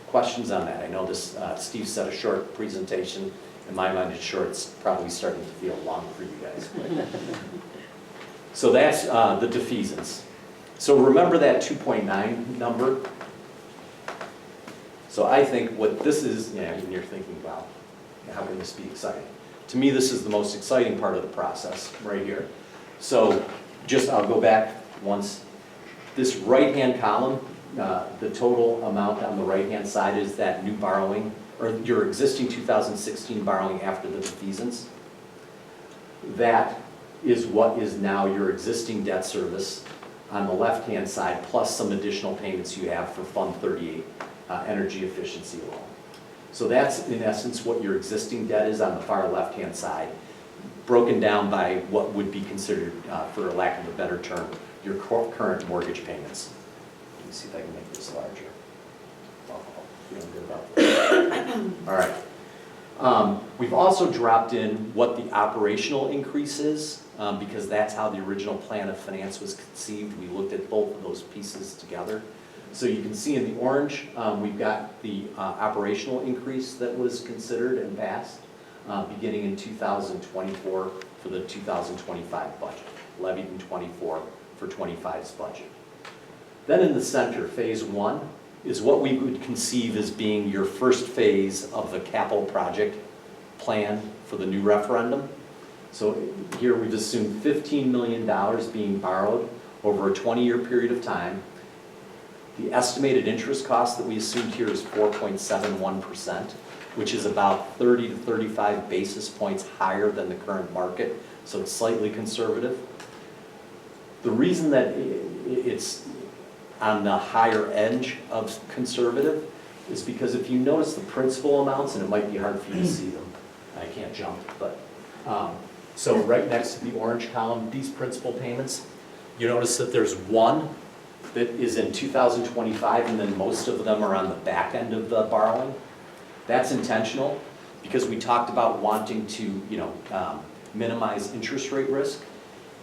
Questions on that? I know this, Steve said a short presentation. In my mind, it's short. It's probably starting to feel long for you guys. So that's the defeasance. So remember that 2.9 number? So I think what this is, and you're thinking, wow, how can this be exciting? To me, this is the most exciting part of the process right here. So I'll go back once. This right-hand column, the total amount on the right-hand side is that new borrowing, or your existing 2016 borrowing after the defeasance. That is what is now your existing debt service on the left-hand side, plus some additional payments you have for Fund 38 energy efficiency loan. So that's in essence what your existing debt is on the far left-hand side, broken down by what would be considered, for lack of a better term, your current mortgage payments. Let me see if I can make this larger. Feeling good about this. All right. We've also dropped in what the operational increase is, because that's how the original plan of finance was conceived. We looked at both of those pieces together. So you can see in the orange, we've got the operational increase that was considered and passed beginning in 2024 for the 2025 budget, levied in 24 for 25's budget. Then in the center, phase 1 is what we would conceive as being your first phase of the capital project plan for the new referendum. So here we've assumed $15 million being borrowed over a 20-year period of time. The estimated interest cost that we assumed here is 4.71%, which is about 30 to 35 basis points higher than the current market, so it's slightly conservative. The reason that it's on the higher edge of conservative is because if you notice the principal amounts, and it might be hard for you to see them, I can't jump, but so right next to the orange column, these principal payments, you notice that there's one that is in 2025, and then most of them are on the back end of the borrowing. That's intentional because we talked about wanting to, minimize interest rate risk.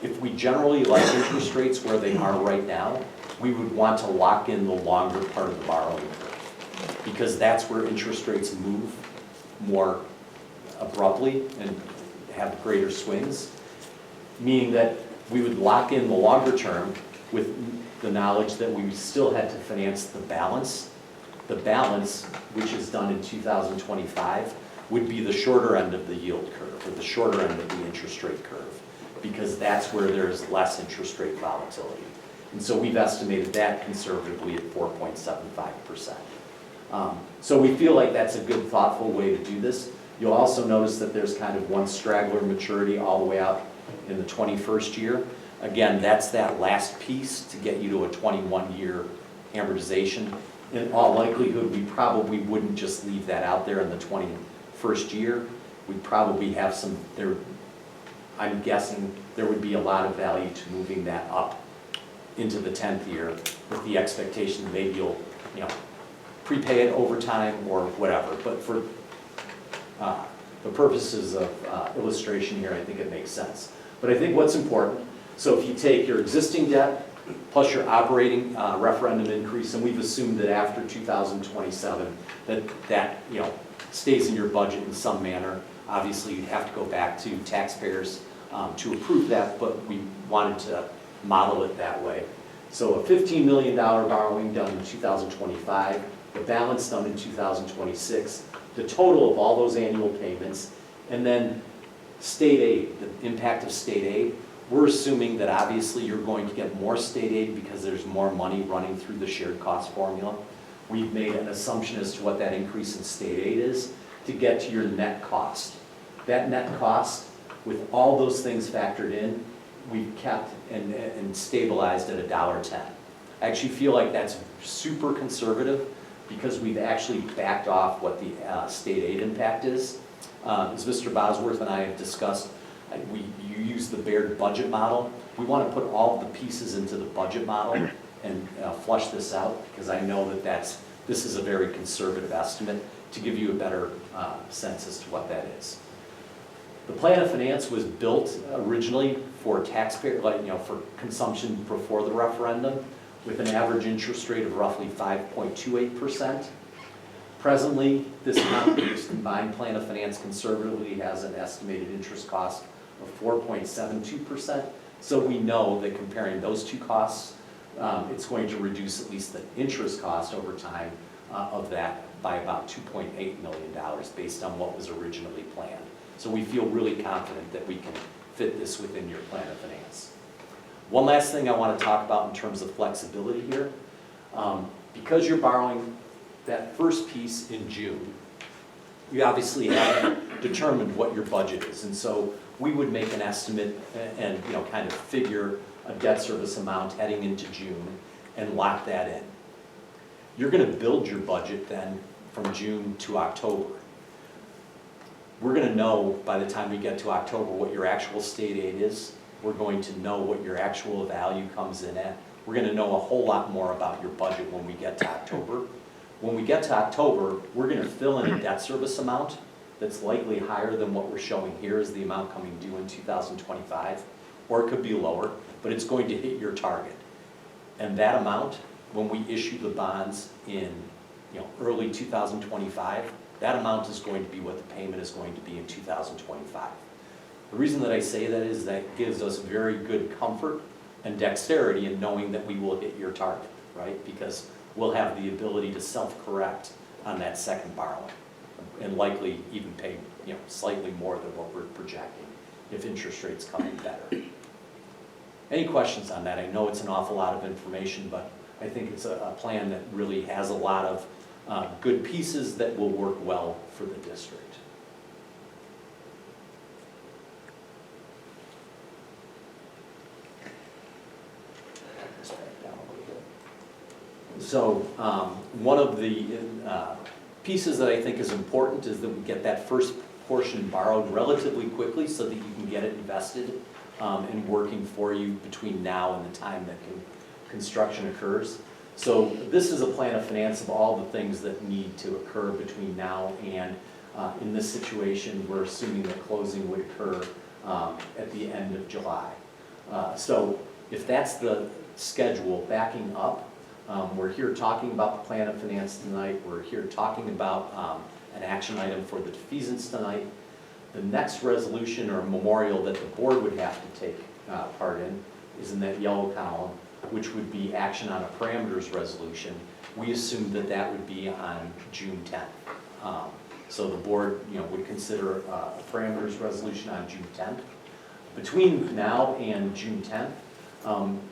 If we generally like interest rates where they are right now, we would want to lock in the longer part of the borrowing curve, because that's where interest rates move more abruptly and have greater swings, meaning that we would lock in the longer term with the knowledge that we still had to finance the balance. The balance, which is done in 2025, would be the shorter end of the yield curve, or the shorter end of the interest rate curve, because that's where there's less interest rate volatility. And so we've estimated that conservatively at 4.75%. So we feel like that's a good, thoughtful way to do this. You'll also notice that there's kind of one straggler maturity all the way out in the 21st year. Again, that's that last piece to get you to a 21-year amortization. In all likelihood, we probably wouldn't just leave that out there in the 21st year. We'd probably have some, I'm guessing there would be a lot of value to moving that up into the 10th year with the expectation that maybe you'll prepay it over time or whatever. But for the purposes of illustration here, I think it makes sense. But I think what's important, so if you take your existing debt plus your operating referendum increase, and we've assumed that after 2027, that stays in your budget in some manner. Obviously, you'd have to go back to taxpayers to approve that, but we wanted to model it that way. So a $15 million borrowing done in 2025, the balance done in 2026, the total of all those annual payments, and then state aid, the impact of state aid. We're assuming that obviously you're going to get more state aid because there's more money running through the shared cost formula. We've made an assumption as to what that increase in state aid is to get to your net cost. That net cost, with all those things factored in, we've kept and stabilized at $1.10. I actually feel like that's super conservative because we've actually backed off what the state aid impact is. As Mr. Bosworth and I have discussed, you use the Baird budget model. We want to put all the pieces into the budget model and flush this out because I know that this is a very conservative estimate to give you a better sense as to what that is. The plan of finance was built originally for taxpayer, for consumption before the referendum, with an average interest rate of roughly 5.28%. Presently, this combined plan of finance conservatively has an estimated interest cost of 4.72%. So we know that comparing those two costs, it's going to reduce at least the interest cost over time of that by about $2.8 million based on what was originally planned. So we feel really confident that we can fit this within your plan of finance. One last thing I want to talk about in terms of flexibility here. Because you're borrowing that first piece in June, you obviously haven't determined what your budget is. And so we would make an estimate and kind of figure a debt service amount heading into June and lock that in. You're going to build your budget then from June to October. We're going to know by the time we get to October what your actual state aid is. We're going to know what your actual value comes in at. We're going to know a whole lot more about your budget when we get to October. When we get to October, we're going to fill in a debt service amount that's likely higher than what we're showing here as the amount coming due in 2025, or it could be lower, but it's going to hit your target. And that amount, when we issue the bonds in early 2025, that amount is going to be what the payment is going to be in 2025. The reason that I say that is that gives us very good comfort and dexterity in knowing that we will hit your target, right? Because we'll have the ability to self-correct on that second borrowing and likely even pay slightly more than what we're projecting if interest rates come in better. Any questions on that? I know it's an awful lot of information, but I think it's a plan that really has a lot of good pieces that will work well for the district. So one of the pieces that I think is important is that we get that first portion borrowed relatively quickly so that you can get it invested and working for you between now and the time that construction occurs. So this is a plan of finance of all the things that need to occur between now and in this situation, we're assuming that closing would occur at the end of July. So if that's the schedule backing up, we're here talking about the plan of finance tonight. We're here talking about an action item for the defeasance tonight. The next resolution or memorial that the board would have to take part in is in that yellow column, which would be action on a parameters resolution. We assumed that that would be on June 10th. So the board would consider a parameters resolution on June 10th. Between now and June 10th,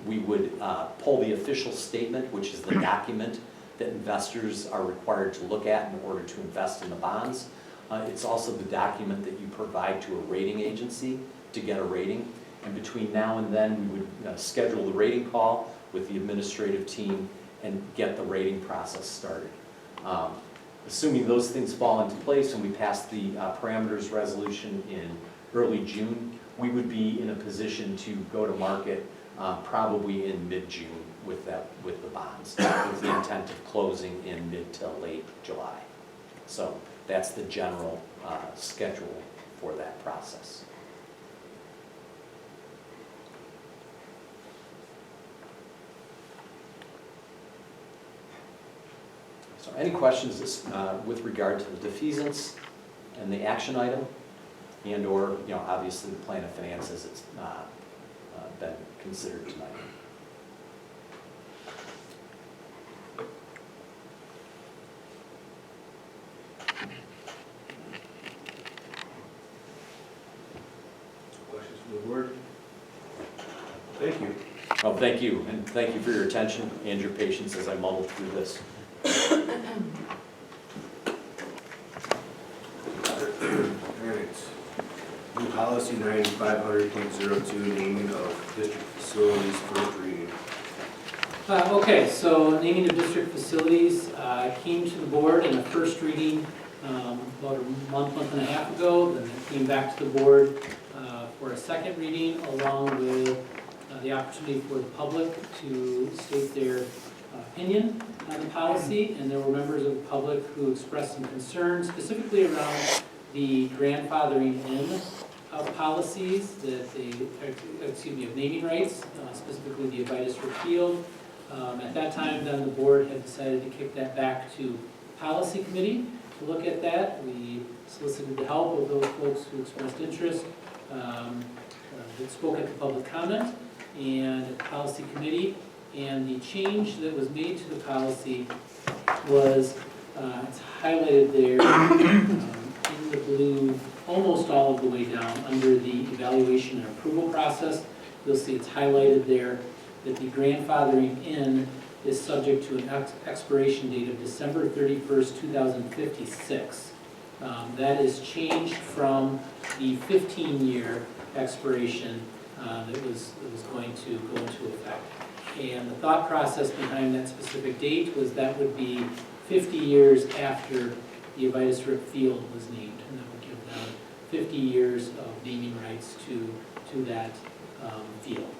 we would pull the official statement, which is the document that investors are required to look at in order to invest in the bonds. It's also the document that you provide to a rating agency to get a rating. And between now and then, we would schedule the rating call with the administrative team and get the rating process started. Assuming those things fall into place and we pass the parameters resolution in early June, we would be in a position to go to market probably in mid-June with the bonds, with the intent of closing in mid to late July. So that's the general schedule for that process. So any questions with regard to the defeasance and the action item, and/or, obviously the plan of finances it's been considered tonight? Questions from the board? Thank you. Oh, thank you, and thank you for your attention and your patience as I muddle through this. Alright. New policy 9500.02, naming of district facilities, first reading. Okay, so naming of district facilities came to the board in a first reading about a month and a half ago. Then it came back to the board for a second reading, along with the opportunity for the public to state their opinion on the policy. And there were members of the public who expressed some concern specifically around the grandfathering in of policies that of naming rights, specifically the Avitus repealed. At that time, then the board had decided to kick that back to policy committee to look at that. We solicited the help of those folks who expressed interest, that spoke at the public comment and at the policy committee. And the change that was made to the policy was, it's highlighted there in the blue, almost all of the way down under the evaluation and approval process. You'll see it's highlighted there that the grandfathering in is subject to an expiration date of December 31st, 2056. That is changed from the 15-year expiration that was going to go into effect. And the thought process behind that specific date was that would be 50 years after the Avitus Rip Field was named, and that would give them 50 years of naming rights to that field.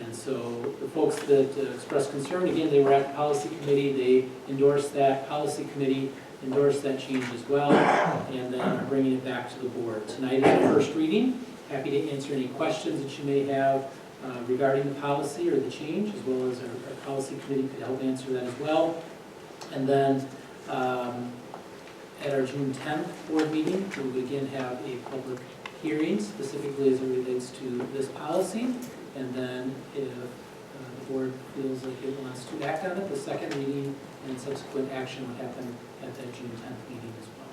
And so the folks that expressed concern, again, they were at the policy committee, they endorsed that, policy committee endorsed that change as well, and then are bringing it back to the board. Tonight is the first reading. Happy to answer any questions that you may have regarding the policy or the change, as well as our policy committee could help answer that as well. And then at our June 10th board meeting, we would again have a public hearing specifically as it relates to this policy. And then if the board feels like it wants to act on it, the second reading and subsequent action would happen at that June 10th meeting as well.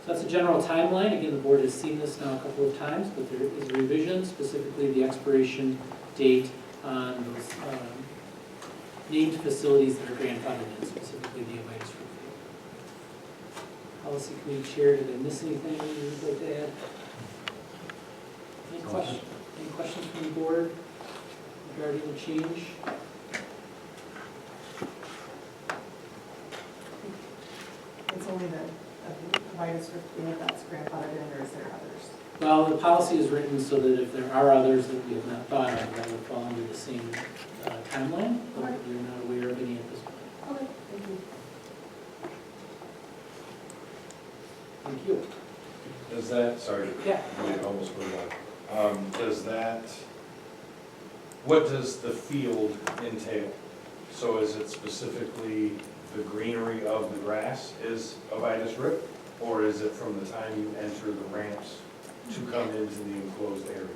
So that's a general timeline. Again, the board has seen this now a couple of times, but there is a revision, specifically the expiration date on those named facilities that are grandfathered in, specifically the Avitus Rip Field. Policy committee chair, did I miss anything you'd like to add? Any questions? Any questions from the board regarding the change? It's only the Avitus Rip Field that's grandfathered in, or is there others? Well, the policy is written so that if there are others that we have not thought of, that would fall under the same timeline, but Okay. we're not aware of any at this point. Okay, thank you. Thank you. Does that, sorry, Yeah. I almost forgot. Does that, what does the field entail? So is it specifically the greenery of the grass is Avitus Rip? Or is it from the time you enter the ramps to come into the enclosed area?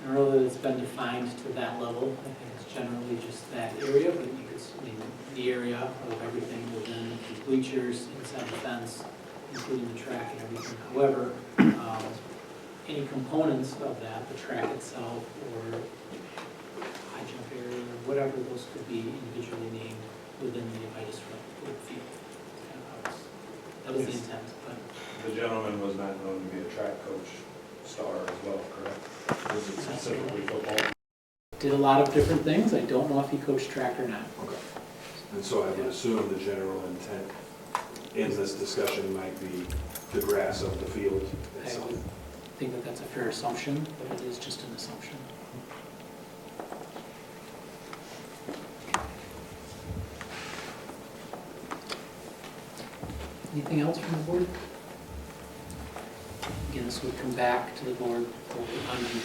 I don't know that it's been defined to that level. I think it's generally just that area, but you could, the area of everything within the bleachers, inside the fence, including the track and everything. However, any components of that, the track itself or high jump area or whatever, those could be individually named within the Avitus Rip Field. That was the intent, but The gentleman was not known to be a track coach star as well, correct? Was it specifically football? did a lot of different things. I don't know if he coached track or not. Okay. And so I would assume the general intent in this discussion might be the grass of the field I itself. would think that that's a fair assumption, but it is just an assumption. Anything else from the board? Again, this would come back to the board on June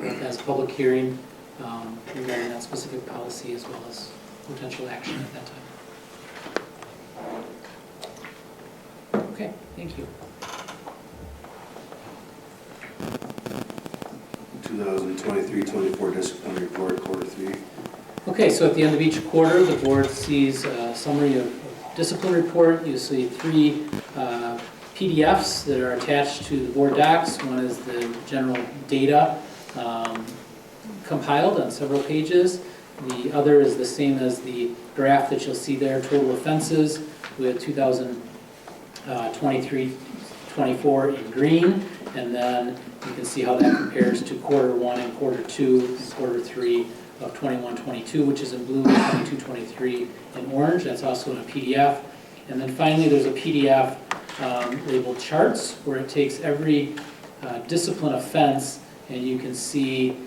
10th as a public hearing regarding that specific policy as well as potential action at that time. Okay, thank you. 2023-24 discipline report, quarter 3. Okay, so at the end of each quarter, the board sees a summary of discipline report. You see 3 PDFs that are attached to the board docs. One is the general data compiled on several pages. The other is the same as the graph that you'll see there, total offenses with 2023-24 in green. And then you can see how that compares to quarter 1 and quarter 2 and quarter 3 of 21-22, which is in blue, 22-23 in orange. That's also in a PDF. And then finally, there's a PDF labeled charts, where it takes every discipline offense, and you can see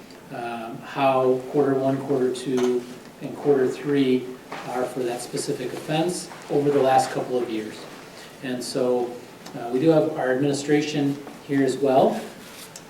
how quarter 1, quarter 2, and quarter 3 are for that specific offense over the last couple of years. And so we do have our administration here as well,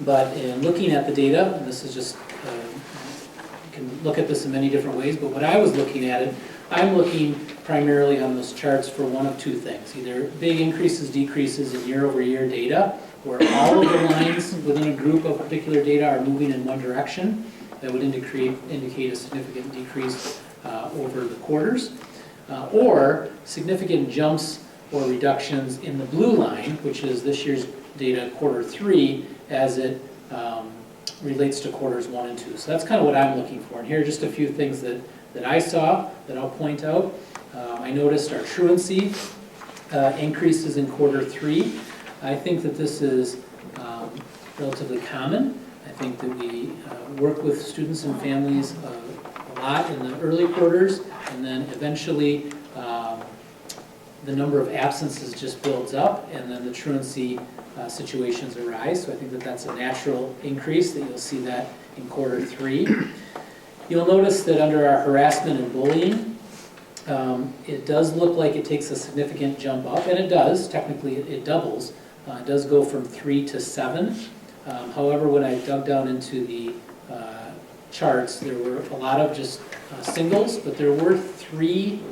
but in looking at the data, and this is just, you can look at this in many different ways, but when I was looking at it, I'm looking primarily on those charts for one of 2 things, either big increases, decreases in year-over-year data, where all of the lines within a group of particular data are moving in one direction. That would indicate a significant decrease over the quarters, or significant jumps or reductions in the blue line, which is this year's data, quarter 3, as it relates to quarters 1 and 2. So that's kind of what I'm looking for. And here are just a few things that I saw that I'll point out. I noticed our truancy increases in quarter 3. I think that this is relatively common. I think that we work with students and families a lot in the early quarters, and then eventually the number of absences just builds up, and then the truancy situations arise. So I think that that's a natural increase, that you'll see that in quarter 3. You'll notice that under our harassment and bullying, it does look like it takes a significant jump up, and it does. Technically, it doubles. It does go from 3 to 7. However, when I dug down into the charts, there were a lot of just singles, but there were 3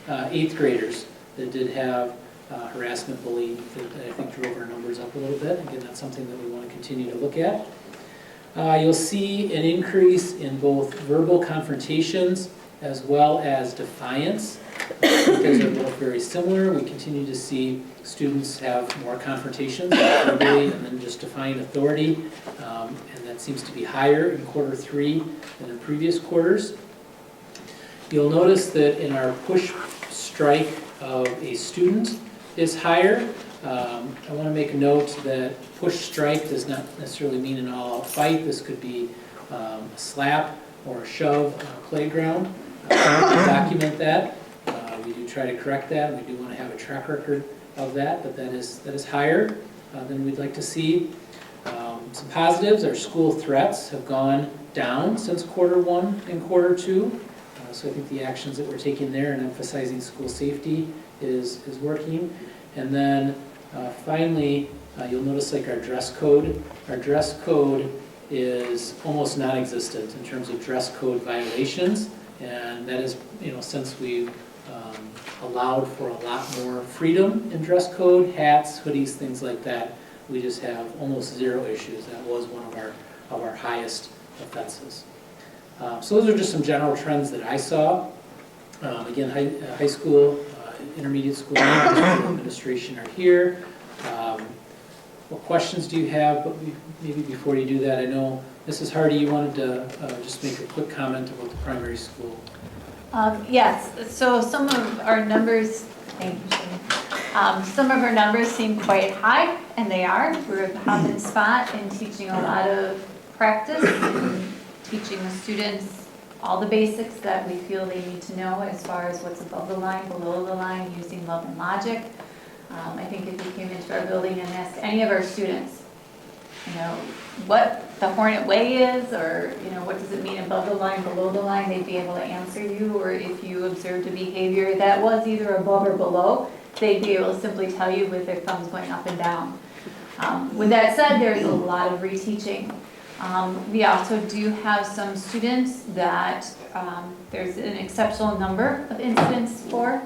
8th graders that did have harassment, bullying, that I think drove our numbers up a little bit. Again, that's something that we want to continue to look at. You'll see an increase in both verbal confrontations as well as defiance. Those are both very similar. We continue to see students have more confrontations verbally and then just defying authority, and that seems to be higher in quarter 3 than in previous quarters. You'll notice that in our push strike of a student is higher. I want to make a note that push strike does not necessarily mean an all-out fight. This could be a slap or a shove on a playground. We document that. We do try to correct that. We do want to have a track record of that, but that is higher than we'd like to see. Some positives: our school threats have gone down since quarter 1 and quarter 2. So I think the actions that we're taking there and emphasizing school safety is working. And then finally, you'll notice like our dress code. Our dress code is almost non-existent in terms of dress code violations, and that is, since we've allowed for a lot more freedom in dress code, hats, hoodies, things like that, we just have almost 0 issues. That was one of our highest offenses. So those are just some general trends that I saw. Again, high school, intermediate school, administration are here. What questions do you have? But maybe before you do that, I know Mrs. Hardy, you wanted to just make a quick comment about the primary school. Yes, so some of our numbers, thank you, Shane. Some of our numbers seem quite high, and they are. We're at the hub and spot in teaching a lot of practice, and teaching the students all the basics that we feel they need to know as far as what's above the line, below the line, using love and logic. I think if you came into our building and asked any of our students, what the Hornet Way is, or, what does it mean above the line, below the line, they'd be able to answer you. Or if you observed a behavior that was either above or below, they'd be able to simply tell you with their thumbs going up and down. With that said, there's a lot of reteaching. We also do have some students that there's an exceptional number of incidents for.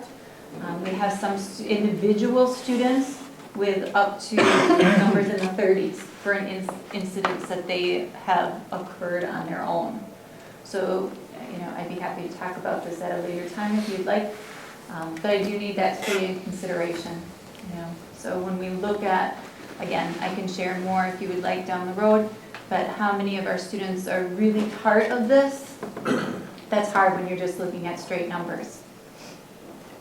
We have some individual students with up to numbers in the 30s for an incidents that they have occurred on their own. So, I'd be happy to talk about this at a later time if you'd like, but I do need that to be in consideration. So when we look at, again, I can share more if you would like down the road, but how many of our students are really part of this? That's hard when you're just looking at straight numbers.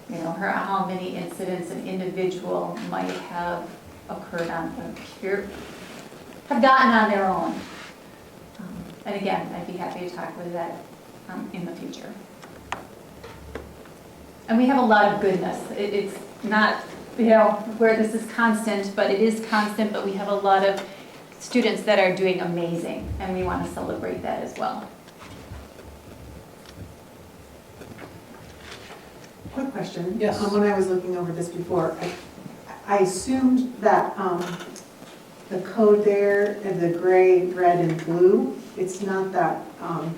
How many incidents an individual might have occurred on, have gotten on their own. And again, I'd be happy to talk with that in the future. And we have a lot of goodness. It's not, where this is constant, but it is constant, but we have a lot of students that are doing amazing, and we want to celebrate that as well. Quick question. Yes. When I was looking over this before, I assumed that the code there and the gray, red, and blue, it's not that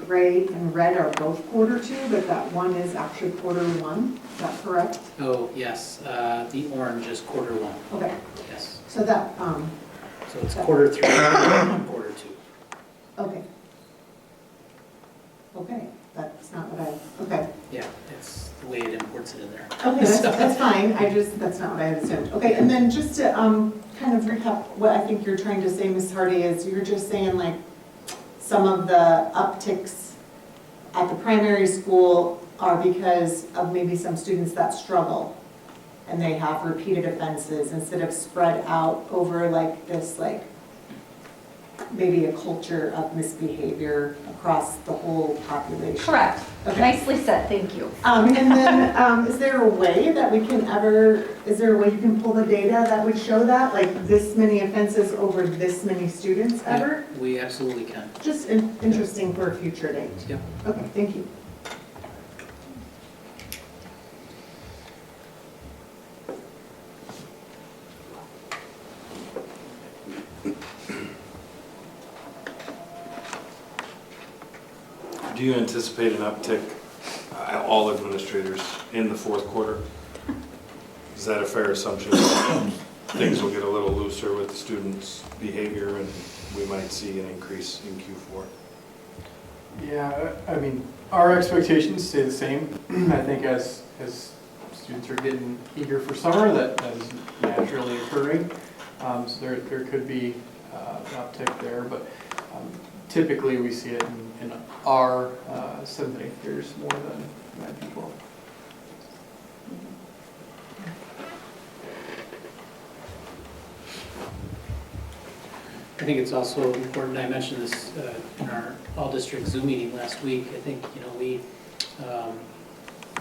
gray and red are both Q2, but that one is actually Q1. Is that correct? Oh, yes, the orange is Q1. Okay. Yes. So that, So it's Q3 and Q2. okay. Okay, that's not what okay. Yeah, it's the way it imports it in there. Okay, that's fine, that's not what I had assumed. Okay, and then just to kind of recap what I think you're trying to say, Ms. Hardy, is you're just saying like some of the upticks at the primary school are because of maybe some students that struggle and they have repeated offenses instead of spread out over like this, like maybe a culture of misbehavior across the whole population. Correct. Okay. Nicely said, thank you. And then, is there a way that we can is there a way you can pull the data that would show that, like this many offenses over this many students ever? Yeah, we absolutely can. Just interesting for a future date. Yep. Okay, thank you. Do you anticipate an uptick, all administrators, in the Q4? Is that a fair assumption? Things will get a little looser with students' behavior and we might see an increase in Q4? Yeah, I mean, our expectations stay the same. I think as students are getting eager for summer, that is naturally occurring. So there could be an uptick there, but typically we see it in our 7th and 8th years more than 9th and 12th. I think it's also important, I mentioned this in our all-district Zoom meeting last week. I think,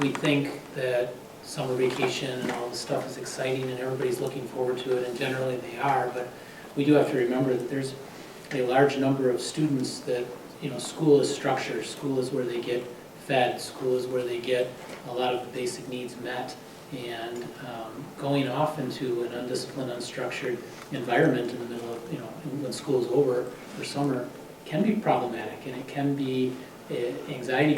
we think that summer vacation and all this stuff is exciting and everybody's looking forward to it, and generally they are, but we do have to remember that there's a large number of students that, school is structure, school is where they get fed, school is where they get a lot of the basic needs met, and going off into an undisciplined, unstructured environment in the middle of, when school's over for summer can be problematic, and it can be anxiety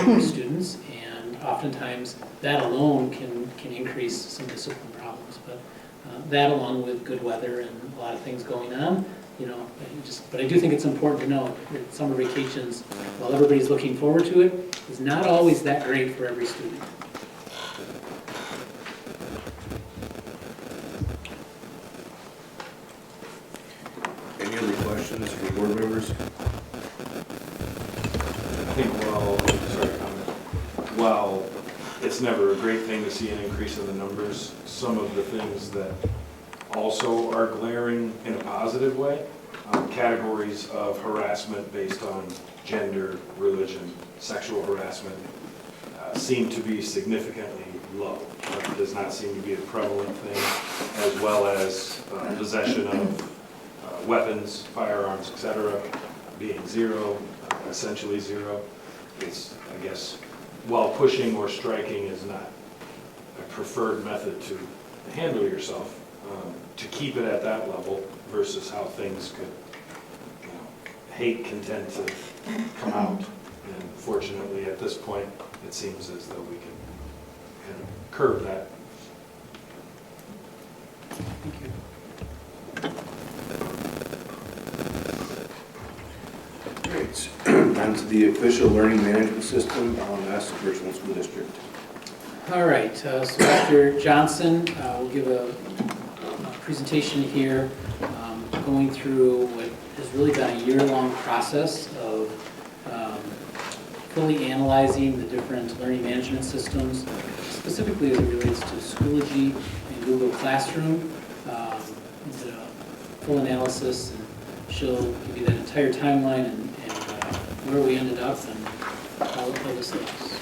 for students, and oftentimes that alone can increase some discipline problems. But that, along with good weather and a lot of things going on, but I do think it's important to know that summer vacations, while everybody's looking forward to it, is not always that great for every student. Any other questions from board members? I think while it's never a great thing to see an increase in the numbers, some of the things that also are glaring in a positive way, categories of harassment based on gender, religion, sexual harassment seem to be significantly low. It does not seem to be a prevalent thing, as well as possession of weapons, firearms, etc., being zero, essentially zero. It's, I guess, while pushing or striking is not a preferred method to handle yourself, to keep it at that level versus how things could, hate can tend to come out. And fortunately, at this point, it seems as though we can kind of curb that. Thank you. Great. On to the official learning management system, LMS, of Richland School District. All right, so Dr. Johnson will give a presentation here going through what has really been a year-long process of fully analyzing the different learning management systems, specifically as it relates to Schoology and Google Classroom. Did a full analysis, and she'll give you that entire timeline and where we ended up and how this looks.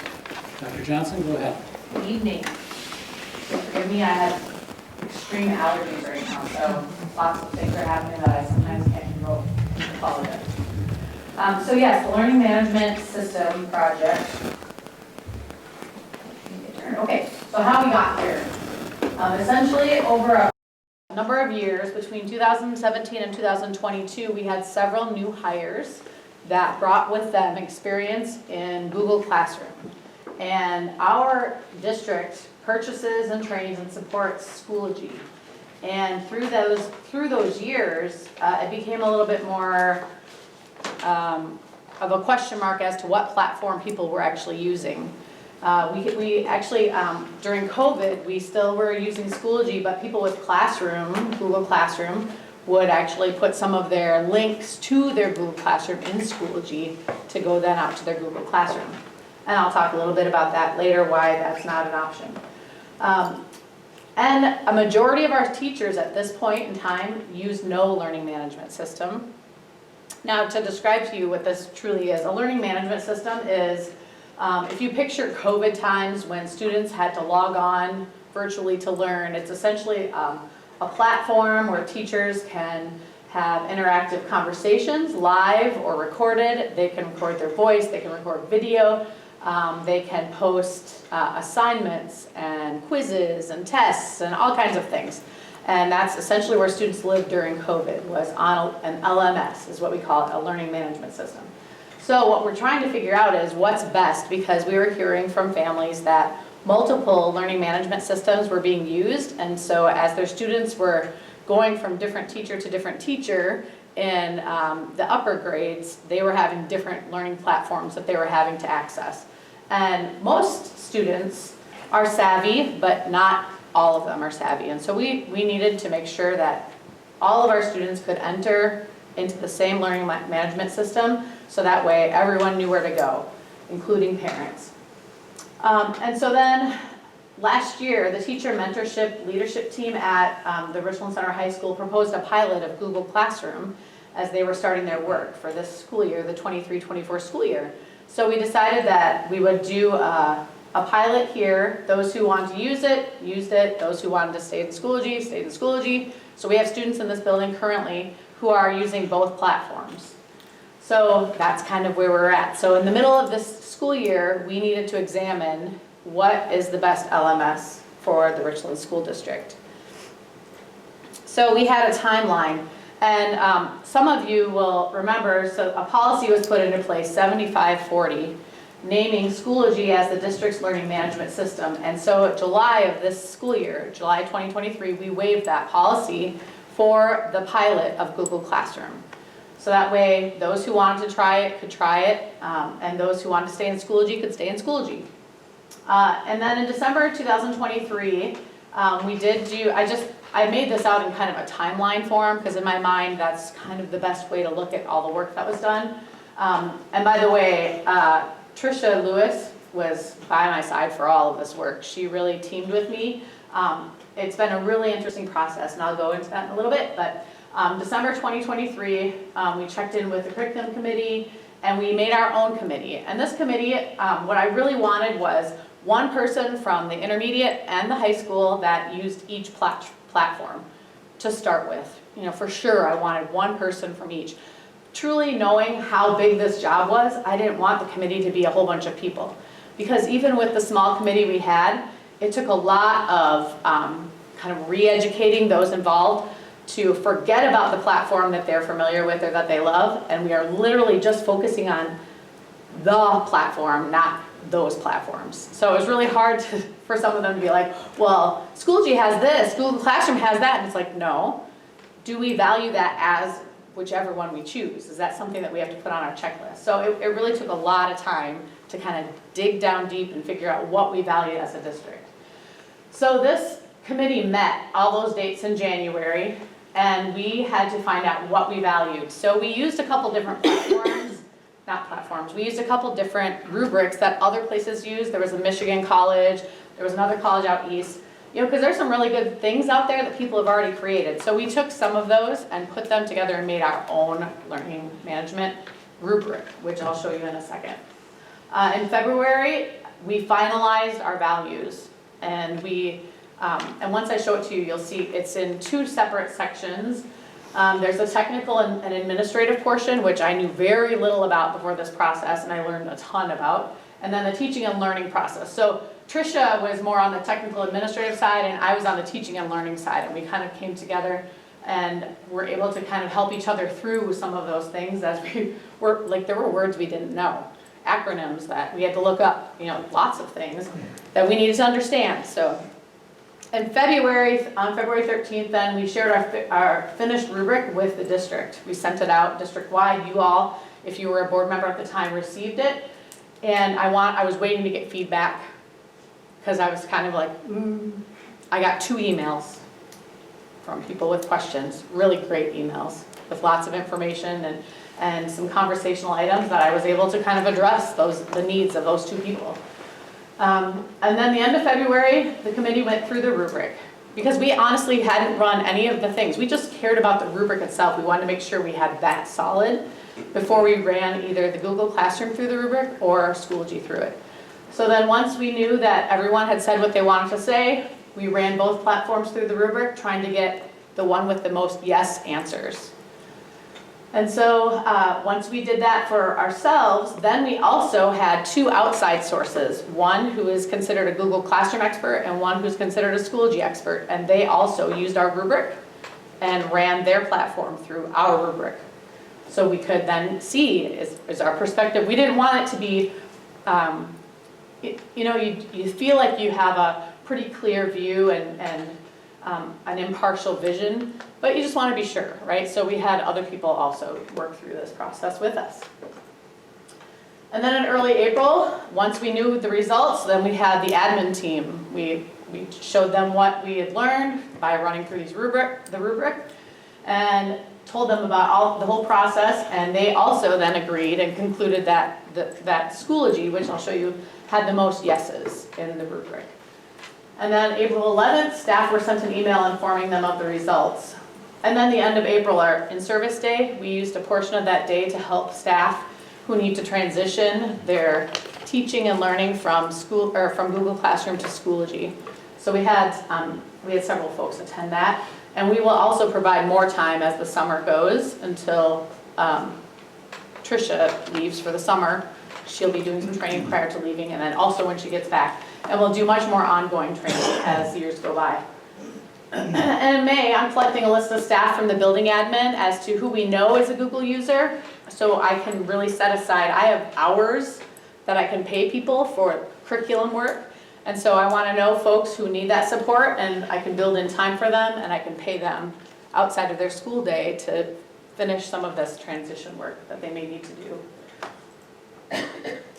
Dr. Johnson, go ahead. Good evening. Forgive me, I have extreme allergies right now, so lots of things are happening that I sometimes can't control. I apologize. So yes, the learning management system project. Okay, so how we got here. Essentially, over a number of years, between 2017 and 2022, we had several new hires that brought with them experience in Google Classroom. And our district purchases and trains and supports Schoology. And through those years, it became a little bit more of a question mark as to what platform people were actually using. We actually, during COVID, we still were using Schoology, but people with Classroom, Google Classroom, would actually put some of their links to their Google Classroom in Schoology to go then out to their Google Classroom. And I'll talk a little bit about that later, why that's not an option. And a majority of our teachers at this point in time use no learning management system. Now, to describe to you what this truly is, a learning management system is, if you picture COVID times when students had to log on virtually to learn, it's essentially a platform where teachers can have interactive conversations, live or recorded. They can record their voice, they can record video, they can post assignments and quizzes and tests and all kinds of things. And that's essentially where students lived during COVID, was on an LMS, is what we call it, a learning management system. So what we're trying to figure out is what's best, because we were hearing from families that multiple learning management systems were being used, and so as their students were going from different teacher to different teacher in the upper grades, they were having different learning platforms that they were having to access. And most students are savvy, but not all of them are savvy. And so we needed to make sure that all of our students could enter into the same learning management system, so that way everyone knew where to go, including parents. And so then last year, the teacher mentorship leadership team at the Richland Center High School proposed a pilot of Google Classroom as they were starting their work for this school year, the 23-24 school year. So we decided that we would do a pilot here. Those who wanted to use it, used it. Those who wanted to stay in Schoology, stayed in Schoology. So we have students in this building currently who are using both platforms. So that's kind of where we're at. So in the middle of this school year, we needed to examine what is the best LMS for the Richland School District. So we had a timeline, and some of you will remember, so a policy was put into place, 7540, naming Schoology as the district's learning management system. And so July of this school year, July 2023, we waived that policy for the pilot of Google Classroom. So that way, those who wanted to try it could try it, and those who wanted to stay in Schoology could stay in Schoology. And then in December 2023, we did do, I made this out in kind of a timeline form, because in my mind, that's kind of the best way to look at all the work that was done. And by the way, Trisha Lewis was by my side for all of this work. She really teamed with me. It's been a really interesting process, and I'll go into that in a little bit, but December 2023, we checked in with the curriculum committee, and we made our own committee. And this committee, what I really wanted was one person from the intermediate and the high school that used each platform to start with. You know, for sure, I wanted one person from each. Truly knowing how big this job was, I didn't want the committee to be a whole bunch of people. Because even with the small committee we had, it took a lot of kind of re-educating those involved to forget about the platform that they're familiar with or that they love, and we are literally just focusing on the platform, not those platforms. So it was really hard for some of them to be like, well, Schoology has this, Google Classroom has that, and it's like, no. Do we value that as whichever one we choose? Is that something that we have to put on our checklist? So it really took a lot of time to kind of dig down deep and figure out what we value as a district. So this committee met all those dates in January, and we had to find out what we valued. So we used a couple different we used a couple different rubrics that other places use. There was a Michigan college, there was another college out east, you know, because there's some really good things out there that people have already created. So we took some of those and put them together and made our own learning management rubric, which I'll show you in a second. In February, we finalized our values, and and once I show it to you, you'll see it's in two separate sections. There's a technical and administrative portion, which I knew very little about before this process, and I learned a ton about, and then the teaching and learning process. So Tricia was more on the technical administrative side, and I was on the teaching and learning side, and we kind of came together and were able to kind of help each other through some of those things as we were, like, there were words we didn't know, acronyms that we had to look up, you know, lots of things that we needed to understand. So in February, on February 13th, then we shared our finished rubric with the district. We sent it out district-wide. You all, if you were a board member at the time, received it. And I was waiting to get feedback because I was kind of like, I got 2 emails from people with questions, really great emails with lots of information and some conversational items that I was able to kind of address the needs of those 2 people. And then the end of February, the committee went through the rubric because we honestly hadn't run any of the things. We just cared about the rubric itself. We wanted to make sure we had that solid before we ran either the Google Classroom through the rubric or Schoology through it. So then once we knew that everyone had said what they wanted to say, we ran both platforms through the rubric, trying to get the one with the most yes answers. And so once we did that for ourselves, then we also had 2 outside sources, one who is considered a Google Classroom expert and one who's considered a Schoology expert, and they also used our rubric and ran their platform through our rubric. So we could then see, is our perspective, we didn't want it to be, you know, you feel like you have a pretty clear view and an impartial vision, but you just want to be sure, right? So we had other people also work through this process with us. And then in early April, once we knew the results, then we had the admin team. We showed them what we had learned by running through the rubric, and told them about the whole process, and they also then agreed and concluded that that Schoology, which I'll show you, had the most yeses in the rubric. And then April 11th, staff were sent an email informing them of the results. And then the end of April, our in-service day, we used a portion of that day to help staff who need to transition their teaching and learning from Google Classroom to Schoology. So we had several folks attend that. And we will also provide more time as the summer goes until Tricia leaves for the summer. She'll be doing some training prior to leaving, and then also when she gets back. And we'll do much more ongoing training as years go by. And in May, I'm collecting a list of staff from the building admin as to who we know is a Google user, so I can really set aside, I have hours that I can pay people for curriculum work, and so I want to know folks who need that support, and I can build in time for them, and I can pay them outside of their school day to finish some of this transition work that they may need to do.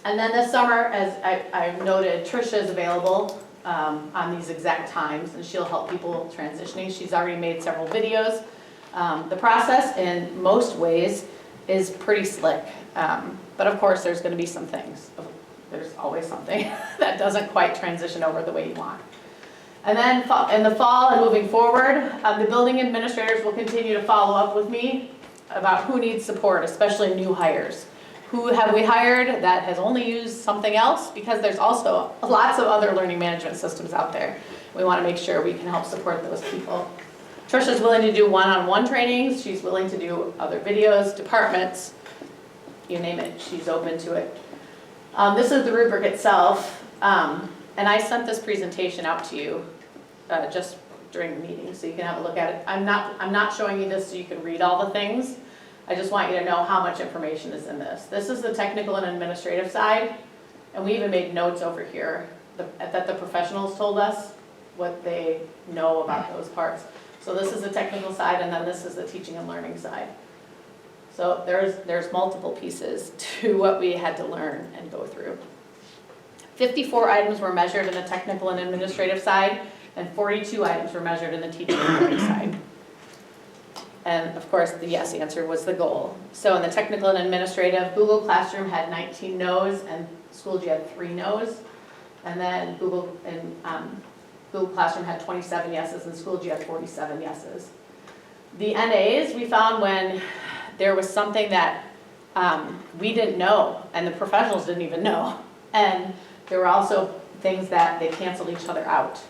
And then this summer, as I've noted, Tricia is available on these exact times, and she'll help people transitioning. She's already made several videos. The process, in most ways, is pretty slick. But of course, there's going to be some things. There's always something that doesn't quite transition over the way you want. And then in the fall and moving forward, the building administrators will continue to follow up with me about who needs support, especially new hires. Who have we hired that has only used something else? Because there's also lots of other learning management systems out there. We want to make sure we can help support those people. Tricia's willing to do one-on-one trainings. She's willing to do other videos, departments, you name it. She's open to it. This is the rubric itself. And And I sent this presentation out to you just during the meeting, so you can have a look at it. I'm not showing you this so you can read all the things. I just want you to know how much information is in this. This is the technical and administrative side, and we even made notes over here that the professionals told us what they know about those parts. So this is the technical side, and then this is the teaching and learning side. So there's multiple pieces to what we had to learn and go through. 54 items were measured in the technical and administrative side, and 42 items were measured in the teaching and learning side. And of course, the yes answer was the goal. So in the technical and administrative, Google Classroom had 19 no's and Schoology had 3 no's. And then Google Classroom had 27 yeses and Schoology had 47 yeses. The NAs we found when there was something that we didn't know and the professionals didn't even know. And there were also things that they canceled each other out.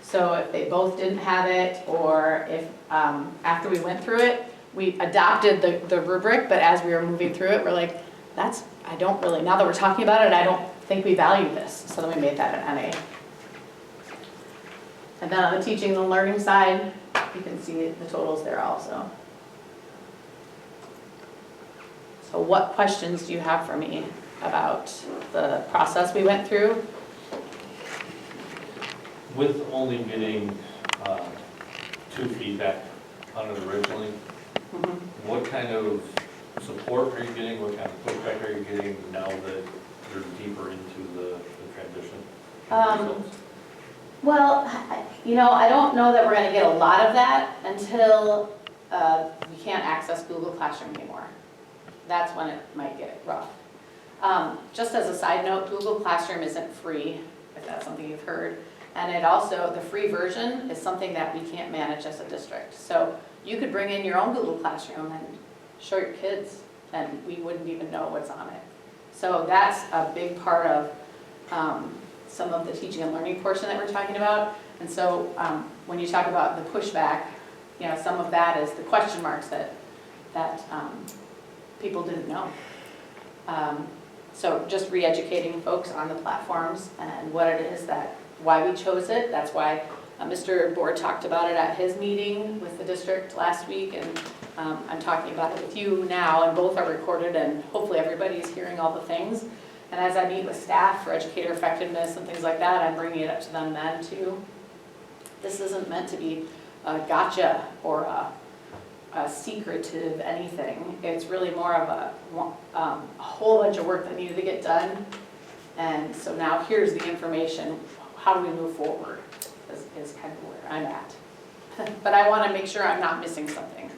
So if they both didn't have it, or if after we went through it, we adopted the rubric, but as we were moving through it, we're like, I don't really, now that we're talking about it, I don't think we value this. So then we made that an NA. And then on the teaching and learning side, you can see the totals there also. So what questions do you have for me about the process we went through? With only getting 2 feedback on it originally, what kind of support are you getting? What kind of pushback are you getting now that you're deeper into the transition? Well, I don't know that we're going to get a lot of that until we can't access Google Classroom anymore. That's when it might get rough. Just as a side note, Google Classroom isn't free, if that's something you've heard. And it also, the free version is something that we can't manage as a district. So you could bring in your own Google Classroom and show your kids, and we wouldn't even know what's on it. So that's a big part of some of the teaching and learning portion that we're talking about. And so when you talk about the pushback, some of that is the question marks that people didn't know. So just re-educating folks on the platforms and what it is why we chose it. That's why Mr. Board talked about it at his meeting with the district last week, and I'm talking about it with you now, and both are recorded, and hopefully everybody's hearing all the things. And as I meet with staff for educator effectiveness and things like that, I'm bringing it up to them then too. This isn't meant to be a gotcha or a secretive anything. It's really more of a whole bunch of work that needed to get done. And so now here's the information. How do we move forward is kind of where I'm at. But I want to make sure I'm not missing something.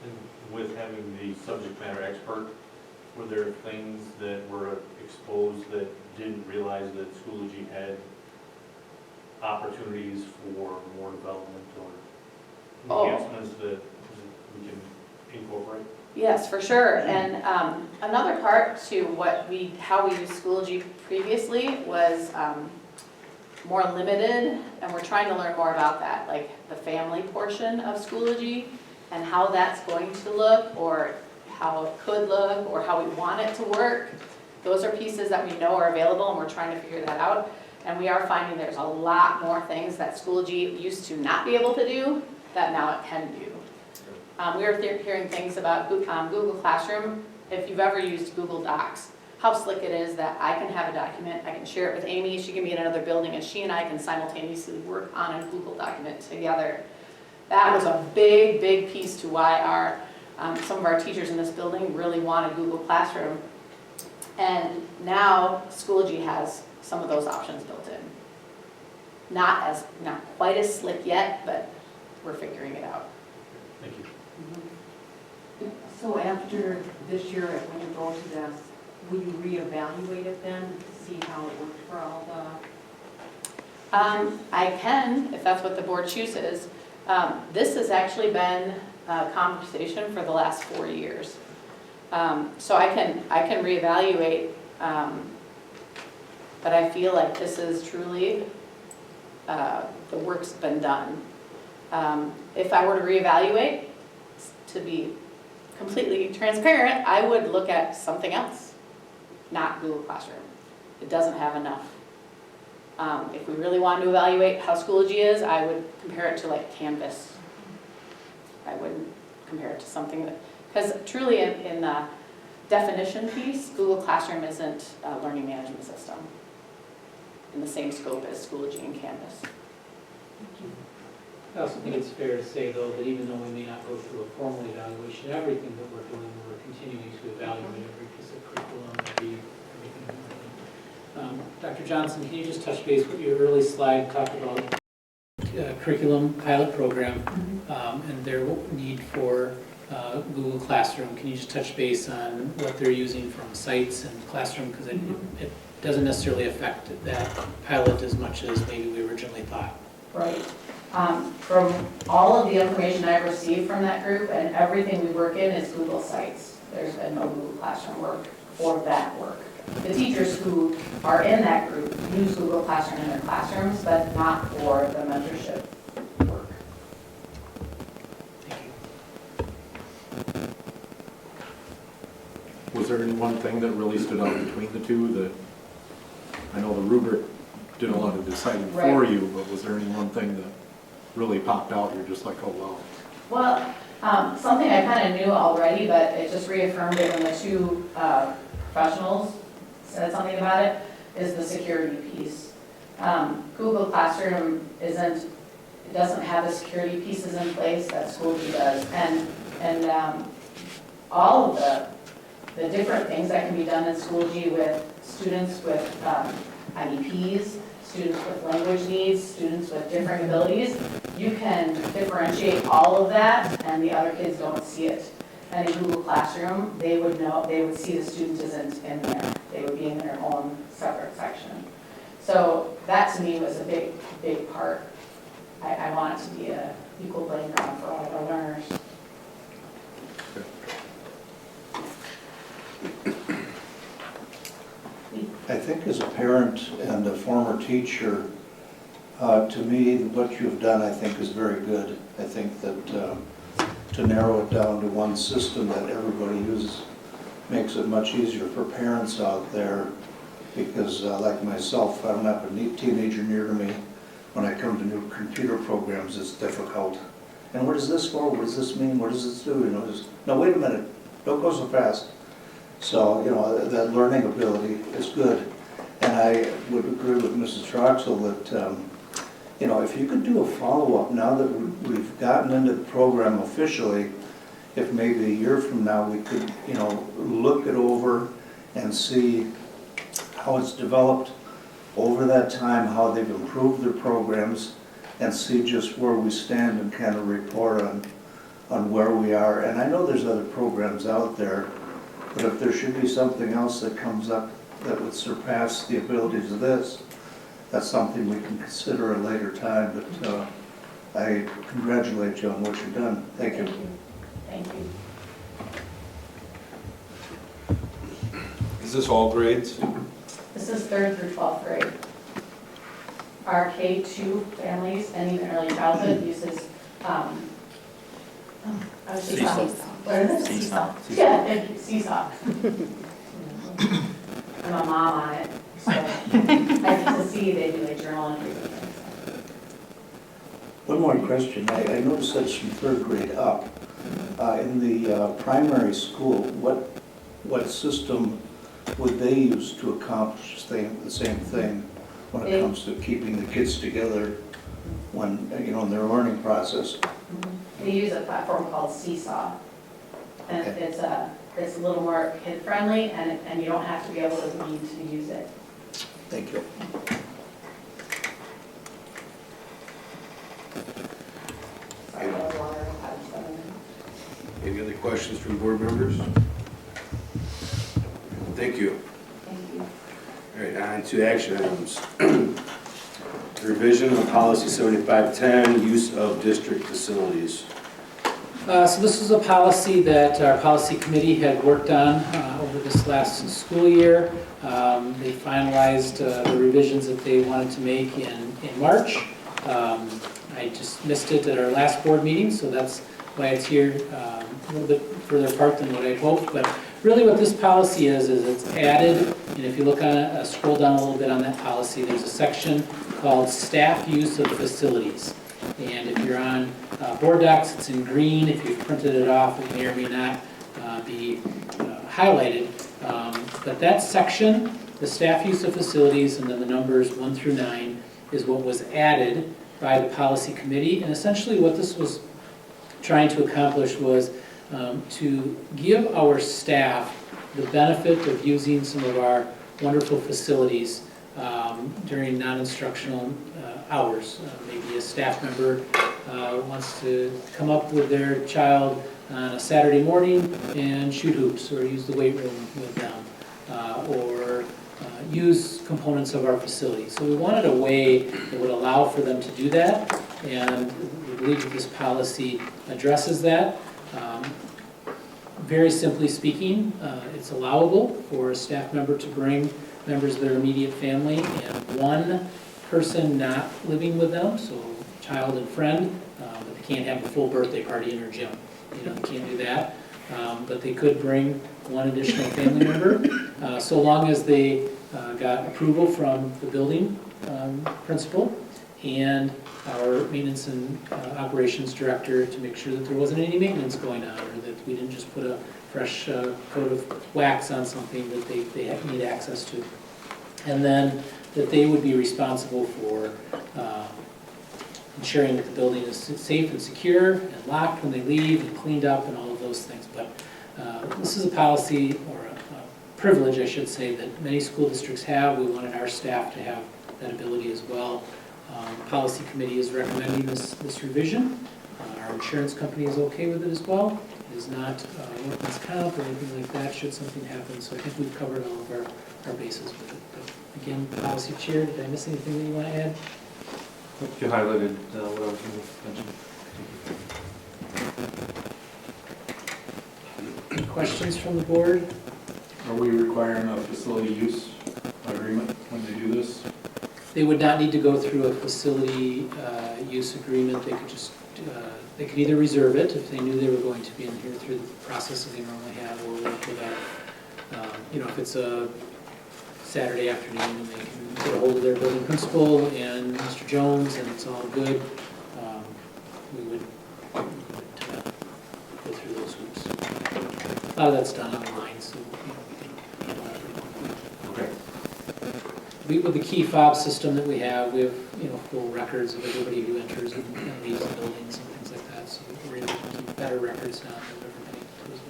And with having the subject matter expert, were there things that were exposed that didn't realize that Schoology had opportunities for more development or enhancements that we can incorporate? Yes, for sure. And another part to how we used Schoology previously was more limited, and we're trying to learn more about that, like the family portion of Schoology and how that's going to look, or how it could look, or how we want it to work. Those are pieces that we know are available, and we're trying to figure that out. And we are finding there's a lot more things that Schoology used to not be able to do that now it can do. We are hearing things about Google Classroom. If you've ever used Google Docs, how slick it is that I can have a document, I can share it with Amy, she can be in another building, and she and I can simultaneously work on a Google document together. That was a big, big piece to why some of our teachers in this building really wanted Google Classroom. And now Schoology has some of those options built in. Not quite as slick yet, but we're figuring it out. Thank you. So after this year, when you go to this, will you reevaluate it then to see how it worked for all the? I can, if that's what the board chooses. This has actually been a conversation for the last 4 years. So I can reevaluate, but I feel like this is truly, the work's been done. If I were to reevaluate, to be completely transparent, I would look at something else, not Google Classroom. It doesn't have enough If we really wanted to evaluate how Schoology is, I would compare it to like Canvas. I wouldn't compare it to something that, because truly in the definition piece, Google Classroom isn't a learning management system in the same scope as Schoology and Canvas. I also think it's fair to say, though, that even though we may not go through a formal evaluation, everything that we're doing, we're continuing to evaluate every piece of curriculum, everything. Dr. Johnson, can you just touch base with your early slide, talk about curriculum pilot program and their need for Google Classroom? Can you just touch base on what they're using from sites and Classroom? Because it doesn't necessarily affect that pilot as much as maybe we originally thought. Right. From all of the information I've received from that group and everything we work in is Google Sites. There's been no Google Classroom work for that work. The teachers who are in that group use Google Classroom in their classrooms, but not for the mentorship work. Thank you. Was there any one thing that really stood out between the two? I know the rubric did a lot of deciding for you, but was there any one thing that really popped out? You're just like, oh, wow. Well, something I kind of knew already, but it just reaffirmed it when the two professionals said something about it, is the security piece. Google Classroom doesn't have the security pieces in place that Schoology does. And all of the different things that can be done in Schoology with students with IEPs, students with language needs, students with different abilities, you can differentiate all of that and the other kids don't see it. And in Google Classroom, they would see the student isn't in there. They would be in their own separate section. So that to me was a big, big part. I want it to be an equal playing ground for all of our learners. I think as a parent and a former teacher, to me, what you've done, I think, is very good. I think that to narrow it down to one system that everybody uses makes it much easier for parents out there because, like myself, I don't have a teenager near to me. When I come to new computer programs, it's difficult. And what is this for? What does this mean? What does this do? You know, no, wait a minute. Don't go so fast. So, you know, that learning ability is good. And I would agree with Mrs. Troxel that, you know, if you could do a follow-up now that we've gotten into the program officially, if maybe a year from now we could, you know, look it over and see how it's developed over that time, how they've improved their programs, and see just where we stand and kind of report on where we are. And I know there's other programs out there, but if there should be something else that comes up that would surpass the abilities of this, that's something we can consider at a later time. But I congratulate you on what you've done. Thank you. Thank you. Is this all grades? This is 3rd through 12th grade. Our K-2 families and even early childhood uses, Seesaw. What is it? Seesaw. Yeah, thank you, Seesaw. I'm a mom on it, so I get to see they do like journal entries and things. One more question. I noticed that's from 3rd grade up. In the primary school, what system would they use to accomplish the same thing when it comes to keeping the kids together when, you know, in their learning process? They use a platform called Seesaw. And it's a little more kid-friendly and you don't have to be able to read to use it. Thank you. Any other questions from board members? Thank you. Thank you. All right, on to action items. Revision of policy 7510, use of district facilities. So this is a policy that our policy committee had worked on over this last school year. They finalized the revisions that they wanted to make in March. I just missed it at our last board meeting, so that's why it's here a little bit further apart than what I'd hoped. But really what this policy is it's added, and if you look on it, scroll down a little bit on that policy, there's a section called staff use of facilities. And if you're on board docs, it's in green. If you've printed it off, it may or may not be highlighted. But that section, the staff use of facilities, and then the numbers 1 through 9, is what was added by the policy committee. And essentially what this was trying to accomplish was to give our staff the benefit of using some of our wonderful facilities during non-instructional hours. Maybe a staff member wants to come up with their child on a Saturday morning and shoot hoops or use the weight room with them or use components of our facility. So we wanted a way that would allow for them to do that, and we believe that this policy addresses that. Very simply speaking, it's allowable for a staff member to bring members of their immediate family and one person not living with them, so child and friend, but they can't have a full birthday party in their gym. You know, they can't do that. But they could bring one additional family member, so long as they got approval from the building principal and our maintenance and operations director to make sure that there wasn't any maintenance going on, or that we didn't just put a fresh coat of wax on something that they need access to. And then that they would be responsible for ensuring that the building is safe and secure and locked when they leave and cleaned up and all of those things. But this is a policy, or a privilege, I should say, that many school districts have. We wanted our staff to have that ability as well. The policy committee is recommending this revision. Our insurance company is okay with it as well. It is not workman's comp or anything like that should something happen. So I think we've covered all of our bases with it. But again, policy chair, did I miss anything that you want to add? You highlighted what I was going to mention. Questions from the board? Are we requiring a facility use agreement when they do this? They would not need to go through a facility use agreement. They could just, they could either reserve it if they knew they were going to be in here through the process that they normally have, or work with that. You know, if it's a Saturday afternoon, they can get a hold of their building principal and Mr. Jones, and it's all good. We would go through those hoops. A lot of that's done online, so you know, we can. Okay. With the key fob system that we have full records of everybody who enters and leaves the buildings and things like that. So we're able to keep better records now of everybody as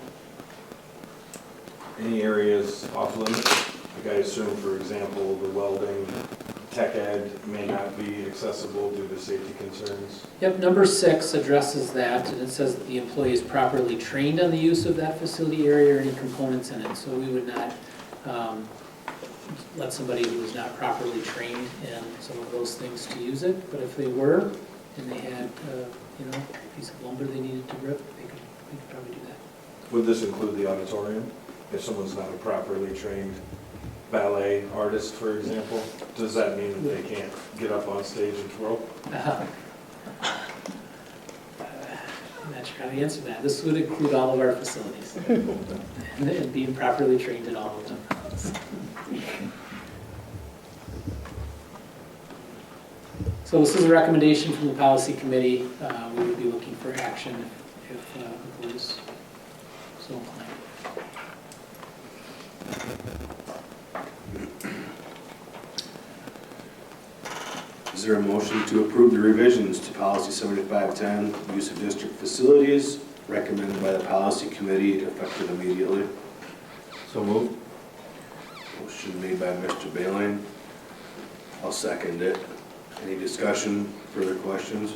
well. Any areas off limits? Like I assume, for example, the welding, tech ed may not be accessible due to safety concerns. Yep, number 6 addresses that, and it says that the employee is properly trained on the use of that facility area or any components in it. So we would not let somebody who was not properly trained in some of those things to use it. But if they were, and they had a piece of lumber they needed to rip, they could probably do that. Would this include the auditorium? If someone's not a properly trained ballet artist, for example, does that mean that they can't get up on stage and twirl? I'm not sure how to answer that. This would include all of our facilities and being properly trained in all of them. So this is a recommendation from the policy committee. We would be looking for action if the board is so inclined. Is there a motion to approve the revisions to policy 7510, use of district facilities, recommended by the policy committee, effective immediately? So moved. Motion made by Mr. Bailing. I'll second it. Any discussion, further questions?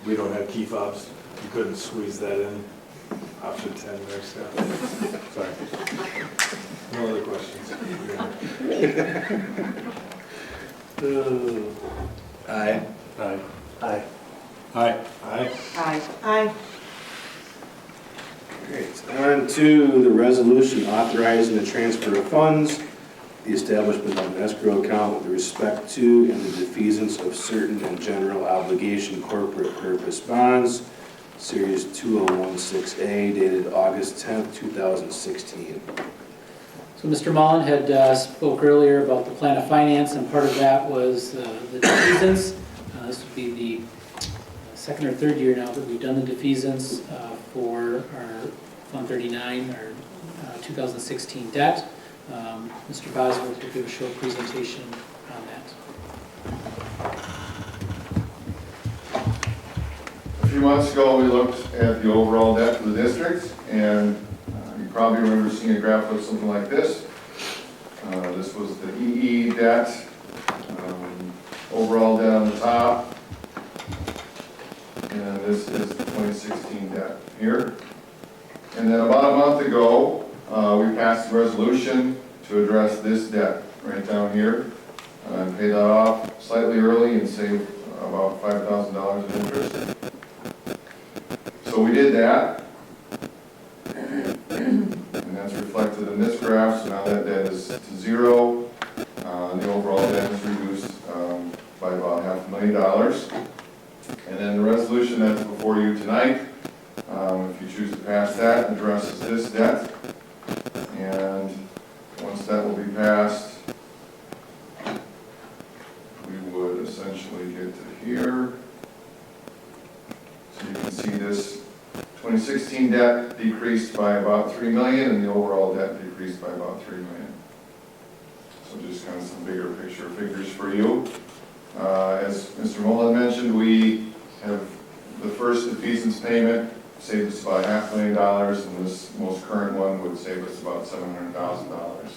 We don't have key fobs. You couldn't squeeze that in. Option 10 there, Scott. Sorry. No other questions? Aye. Aye. Aye. Aye. Aye. Aye. Great. On to the resolution authorizing the transfer of funds, the establishment of an escrow account with respect to and the defeasance of certain and general obligation corporate purpose bonds, Series 2016A, dated August 10th, 2016. So Mr. Mullen had spoke earlier about the plan of finance, and part of that was the defeasance. This would be the second or third year now that we've done the defeasance for our Fund 39, our 2016 debt. Mr. Bosworth will give a short presentation on that. A few months ago, we looked at the overall debt for the district, and you probably remember seeing a graph of something like this. This was the EE debt, overall debt on the top, and this is the 2016 debt here. And then about a month ago, we passed a resolution to address this debt right down here, and pay that off slightly early and save about $5,000 in interest. So we did that, and that's reflected in this graph. So now that debt is to zero. The overall debt is reduced by about $500,000. And then the resolution that's before you tonight, if you choose to pass that, addresses this debt. And once that will be passed, we would essentially get to here. So you can see this 2016 debt decreased by about $3 million, and the overall debt decreased by about $3 million. So just kind of some bigger picture figures for you. As Mr. Mullen mentioned, we have the first defeasance payment saved us about $500,000, and this most current one would save us about $700,000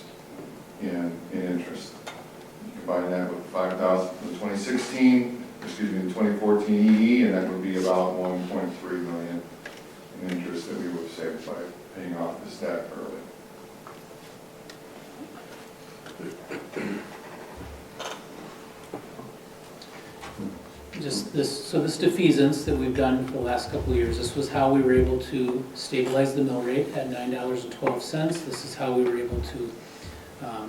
in interest. You combine that with $5,000 from the 2014 EE, and that would be about $1.3 million in interest that we would save by paying off this debt early. So this defeasance that we've done for the last couple of years, this was how we were able to stabilize the mill rate at $9.12. This is how we were able to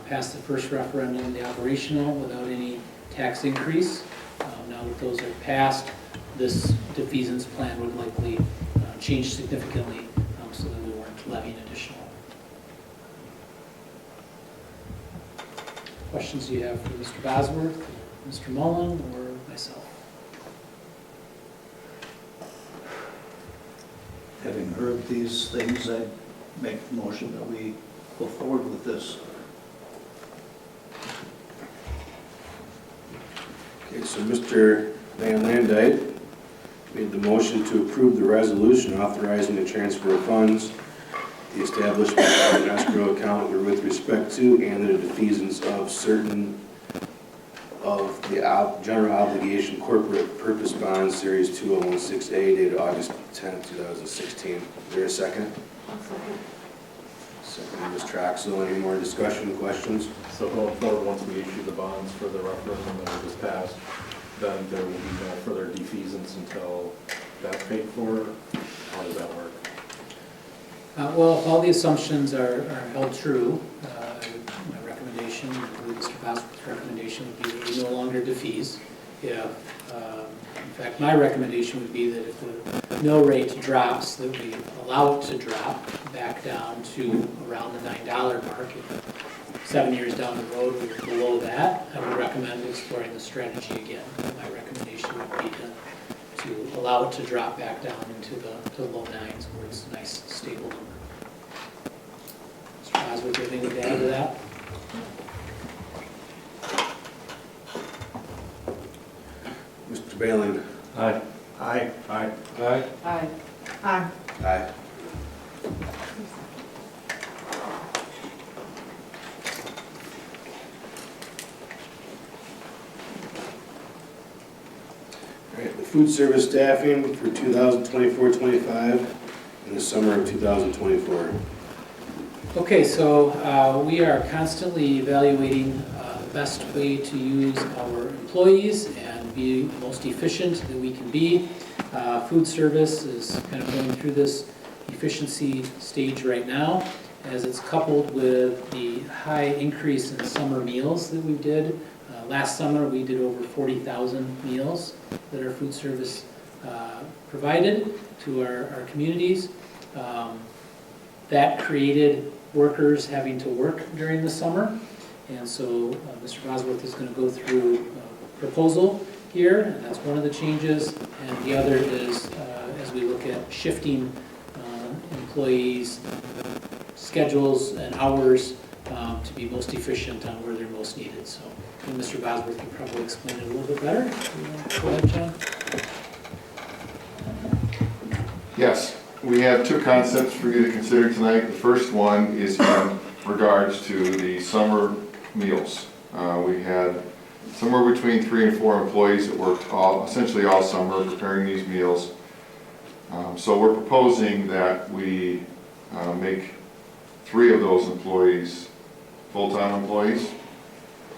pass the first referendum, the operational, without any tax increase. Now that those are passed, this defeasance plan would likely change significantly so that we weren't levying additional. Questions do you have for Mr. Bosworth, Mr. Mullen, or myself? Having heard these things, I make the motion that we go forward with this. Okay, so Mr. Van Landijk made the motion to approve the resolution authorizing the transfer of funds, the establishment of an escrow account with respect to, and the defeasance of certain of the general obligation corporate purpose bonds, Series 2016A, dated August 10, 2016. Is there a second? Second, Ms. Troxel. Any more discussion, questions? So going forward, once we issue the bonds for the referendum that was passed, then there will be no further defeasance until that's paid for? How does that work? Well, if all the assumptions are held true, my recommendation, I believe Mr. Bosworth's recommendation would be that we no longer defease. In fact, my recommendation would be that if the mill rate drops, that we allow it to drop back down to around the $9 mark. If 7 years down the road we were below that, I would recommend exploring the strategy again. My recommendation would be to allow it to drop back down into the low 9s where it's a nice stable number. Mr. Bosworth, anything to add to that? Mr. Bailey? Aye. Aye. Aye. Aye. Aye. Aye. Aye. All right, the food service staffing for 2024-25 in the summer of 2024. Okay, so we are constantly evaluating the best way to use our employees and be the most efficient that we can be. Food service is kind of going through this efficiency stage right now, as it's coupled with the high increase in summer meals that we did. Last summer, we did over 40,000 meals that our food service provided to our communities. That created workers having to work during the summer. And so Mr. Bosworth is going to go through a proposal here, and that's one of the changes. And the other is as we look at shifting employees' schedules and hours to be most efficient on where they're most needed. So and Mr. Bosworth can probably explain it a little bit better. Go ahead, John. Yes, we have two concepts for you to consider tonight. The first one is in regards to the summer meals. We had somewhere between 3 and 4 employees that worked essentially all summer preparing these meals. So we're proposing that we make 3 of those employees full-time employees.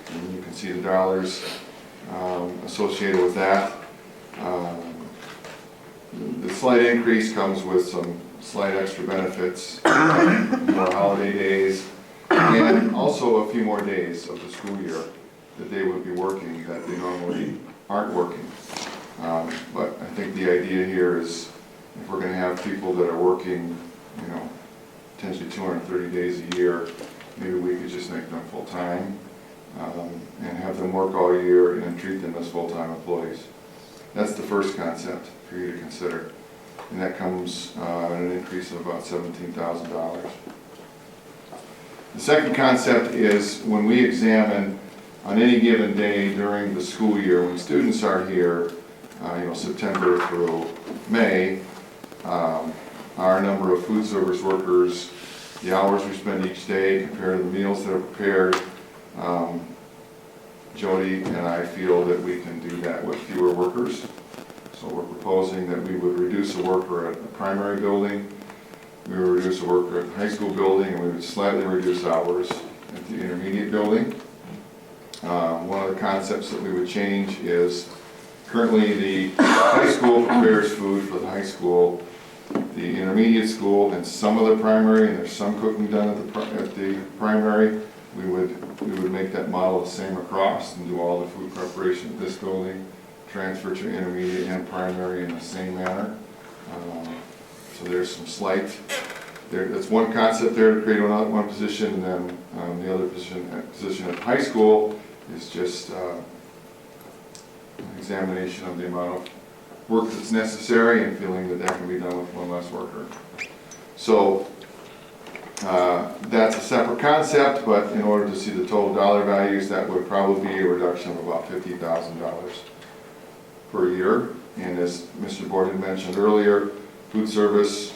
And you can see the dollars associated with that. The slight increase comes with some slight extra benefits, more holiday days, and also a few more days of the school year that they would be working that they normally aren't working. But I think the idea here is if we're going to have people that are working, potentially 230 days a year, maybe we could just make them full-time and have them work all year and treat them as full-time employees. That's the first concept for you to consider. And that comes at an increase of about $17,000. The second concept is when we examine on any given day during the school year, when students are here, September through May, our number of food service workers, the hours we spend each day compared to the meals that are prepared, Jody and I feel that we can do that with fewer workers. So we're proposing that we would reduce a worker at the primary building, we would reduce a worker at the high school building, and we would slightly reduce hours at the intermediate building. One of the concepts that we would change is currently the high school prepares food for the high school, the intermediate school, and some of the primary, and there's some cooking done at the primary. We would make that model the same across and do all the food preparation at this building, transfer to intermediate and primary in the same manner. So there's some slight, that's one concept there to create one position, and then the other position at high school is just an examination of the amount of work that's necessary and feeling that that can be done with one less worker. So that's a separate concept, but in order to see the total dollar values, that would probably be a reduction of about $50,000 per year. And as Mr. Board mentioned earlier, food service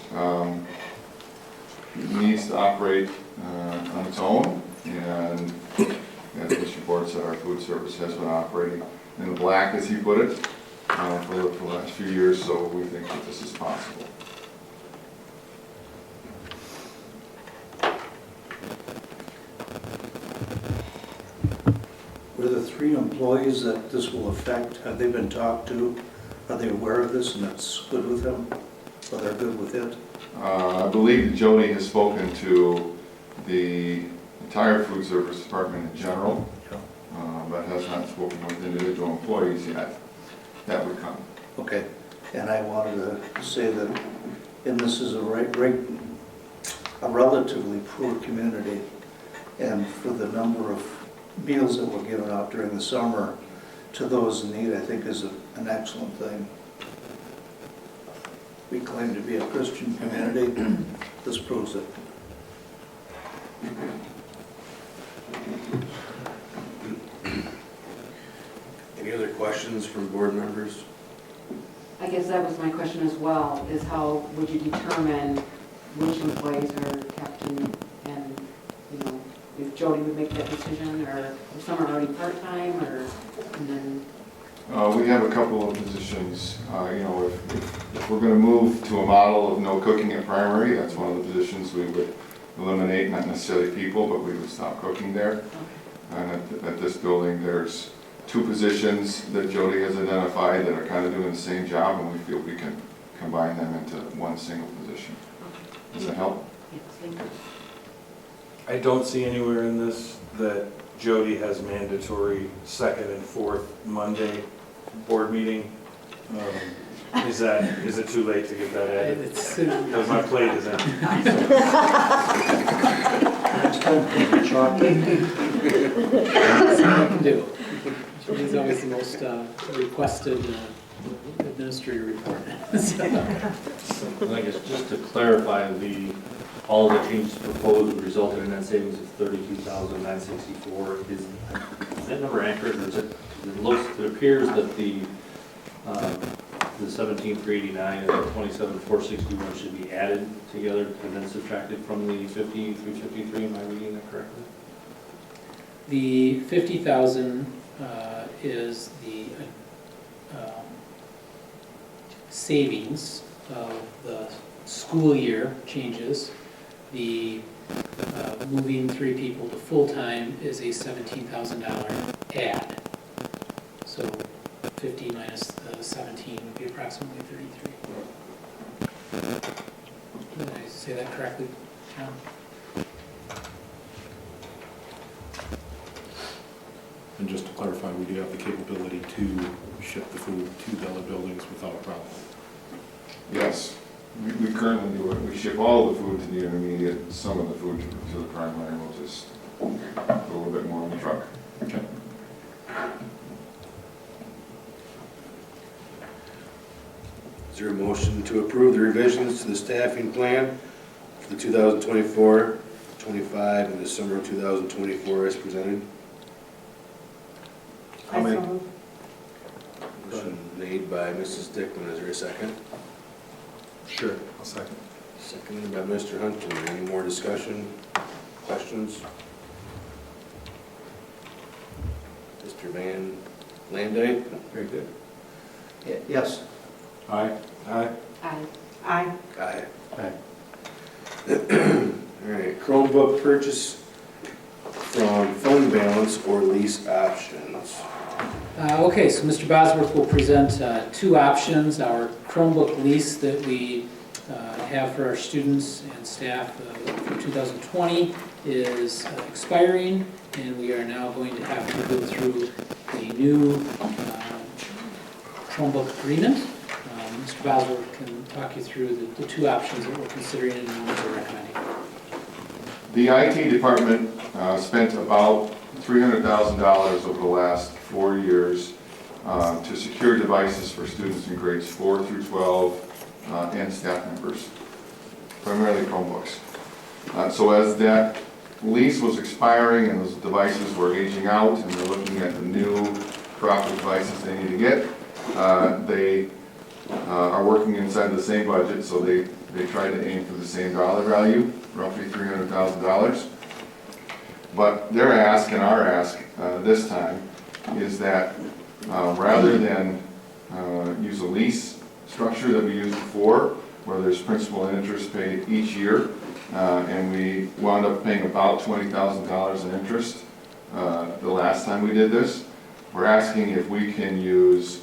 needs to operate on its own, and as Mr. Board said, our food service has been operating in the black, as he put it, for the last few years, so we think that this is possible. Were the 3 employees that this will affect, have they been talked to? Are they aware of this and it's good with them? Or they're good with it? I believe that Jody has spoken to the entire food service department in general, but has not spoken with individual employees yet. That would come. Okay. And I wanted to say that, and this is a relatively poor community, and for the number of meals that were given out during the summer to those in need, I think is an excellent thing. We claim to be a Christian community. This proves it. Any other questions from board members? I guess that was my question as well, is how would you determine which employees are kept and if Jody would make that decision, or if some are already part-time, or, and then... We have a couple of positions, if we're going to move to a model of no cooking at primary, that's one of the positions we would eliminate, not necessarily people, but we would stop cooking there. And at this building, there's 2 positions that Jody has identified that are kind of doing the same job, and we feel we can combine them into one single position. Does that help? Yes, thank you. I don't see anywhere in this that Jody has mandatory 2nd and 4th Monday board meeting. Is it too late to get that added? It's, Because my plate is empty. Next time, put the chocolate. that's all I can do. He's always the most requested administrative report. So, And I guess just to clarify, all the changes proposed would result in a net savings of $32,964. Is that number accurate, or is it appears that the 17,389 and the 27,461 should be added together and then subtracted from the 50,353. Am I reading that correctly? the 50,000 is the savings of the school year changes. The moving 3 people to full-time is a $17,000 add. So 50 minus the 17 would be approximately 33. Did I say that correctly, John? And just to clarify, we do have the capability to ship the food to the other buildings without a problem. Yes, we currently do it. We ship all the food to the intermediate, some of the food to the primary. We'll just put a little bit more on the truck. Okay. Is there a motion to approve the revisions to the staffing plan for the 2024-25 and the summer of 2024 as presented? I so move. Motion made by Mrs. Dickman. Is there a second? Sure, I'll second. Seconded by Mr. Hunter. Any more discussion, questions? Mr. Van Landijk? Very good. Yes. Aye. Aye. Aye. Aye. Aye. Aye. All right, Chromebook purchase from fund balance or lease options. Okay, so Mr. Bosworth will present 2 options. Our Chromebook lease that we have for our students and staff for 2020 is expiring, and we are now going to have to go through a new Chromebook agreement. Mr. Bosworth can talk you through the 2 options that we're considering and the ones we're recommending. The IT department spent about $300,000 over the last 4 years to secure devices for students in grades 4 through 12 and staff members, primarily Chromebooks. So as that lease was expiring and those devices were aging out and they're looking at the new proper devices they need to get, they are working inside the same budget, so they try to aim for the same dollar value, roughly $300,000. But their ask and our ask this time is that rather than use a lease structure that we used before, where there's principal and interest paid each year, and we wound up paying about $20,000 in interest the last time we did this, we're asking if we can use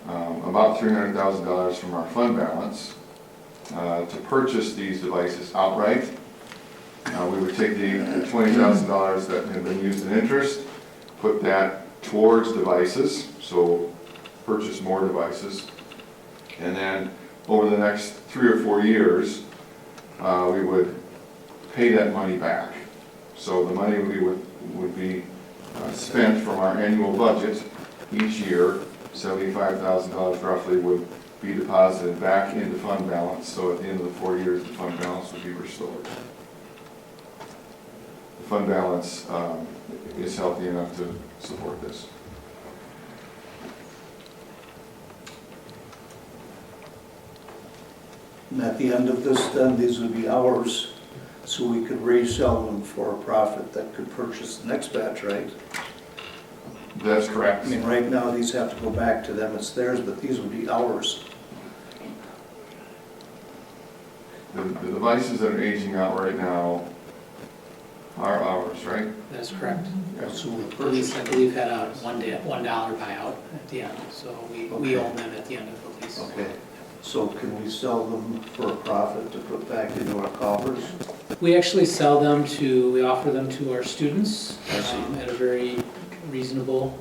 about $300,000 from our fund balance to purchase these devices outright. We would take the $20,000 that had been used in interest, put that towards devices, so purchase more devices, and then over the next 3 or 4 years, we would pay that money back. So the money would be spent from our annual budget each year. $75,000 roughly would be deposited back into fund balance, so at the end of the 4 years, the fund balance would be restored. The fund balance is healthy enough to support this. And at the end of this, then, these would be ours, so we could resell them for a profit that could purchase the next batch, right? That's correct. I mean, right now, these have to go back to them, it's theirs, but these would be ours. The devices that are aging out right now are ours, right? That's correct. So we The lease, purchase. I believe, had a $1 buyout at the end, so we own them at the end of the lease. Okay, so can we sell them for a profit to put back into our coffers? We actually sell them we offer them to our students at a very reasonable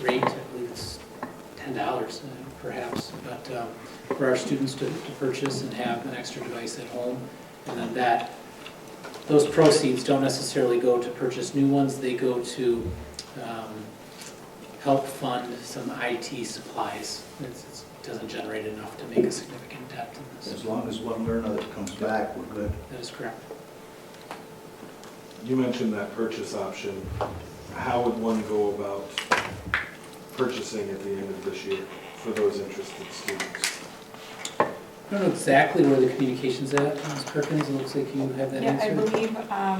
rate. I believe it's $10 perhaps, but for our students to purchase and have an extra device at home. And then those proceeds don't necessarily go to purchase new ones, they go to help fund some IT supplies. It doesn't generate enough to make a significant dent in this. As long as one learner that comes back, we're good. That is correct. You mentioned that purchase option. How would one go about purchasing at the end of this year for those interested students? I don't know exactly where the communication's at, Ms. Perkins, it looks like you have that Yeah, answer. I believe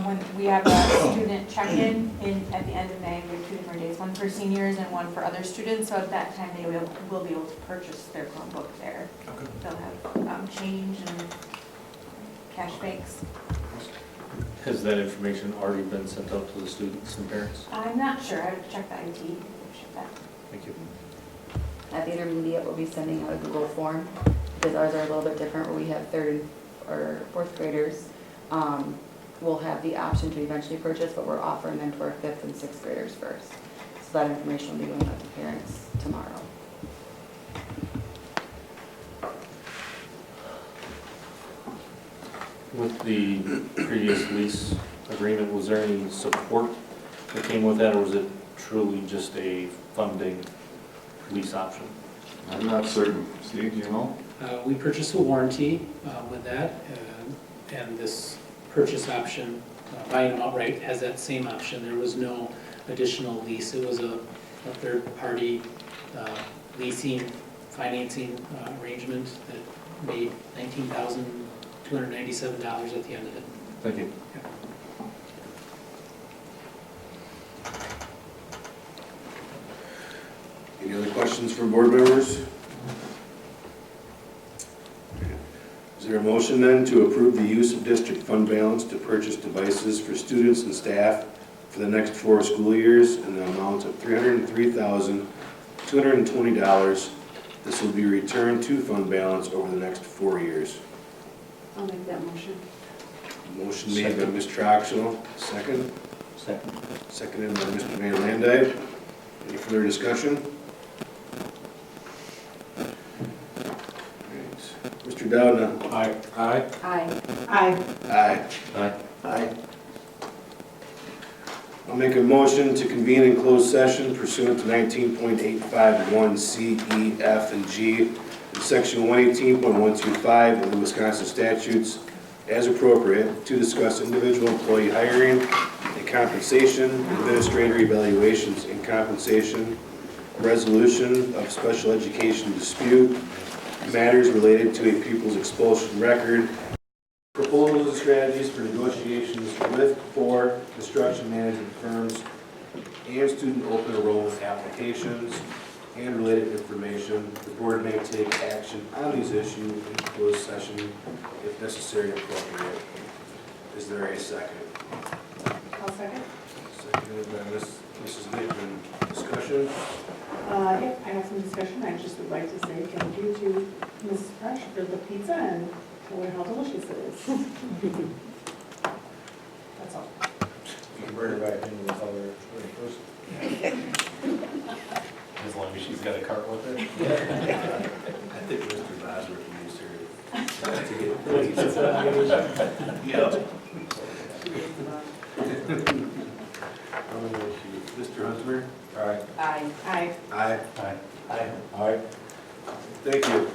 when we have a student check-in at the end of May, we have 2 different days, one for seniors and one for other students. So at that time, they will be able to purchase their Chromebook there. Okay. They'll have change and cash banks. Has that information already been sent out to the students and parents? I'm not sure, I have to check the IT. Check that. Thank you. At the intermediate, we'll be sending out a Google form, because ours are a little bit different, where we have 3rd or 4th graders. We'll have the option to eventually purchase, but we're offering them to our 5th and 6th graders first. So that information will be going out to parents tomorrow. With the previous lease agreement, was there any support that came with that, or was it truly just a funding lease option? I'm not certain. Steve, do you know? We purchased a warranty with that, and this purchase option, buying them outright, has that same option. There was no additional lease. It was a third-party leasing, financing arrangement that made $19,297 at the end of it. Thank you. Any other questions from board members? Is there a motion then to approve the use of district fund balance to purchase devices for students and staff for the next 4 school years in the amount of $303,220? This will be returned to fund balance over the next 4 years. I'll make that motion. Motion made by Ms. Troxel, second. Second. Seconded by Mr. Van Landijk. Any further discussion? Mr. Dowden. Aye. Aye. Aye. Aye. Aye. Aye. Aye. I'll make a motion to convene in closed session pursuant to 19.851 C, E, F, and G, and Section 118.125 of the Wisconsin statutes as appropriate to discuss individual employee hiring and compensation, administrator evaluations and compensation, resolution of special education dispute, matters related to a pupil's expulsion record, proposals and strategies for negotiations with, for construction management firms, and student open enrollment applications, and related information. The board may take action on these issues in closed session if necessary and appropriate. Is there a second? I'll second. Seconded by Mrs. Nickman. Discussion? Yeah, I have some discussion. I just would like to say thank you to Mrs. Fresh for the pizza and tell her how delicious it is. That's all. You can bring her back into this other first. As long as she's got a cart with her. I think Mr. Bosworth used her to get yeah. Mr. Huntsman? Aye. Aye. Aye. Aye. Aye. Aye. Aye. Thank you.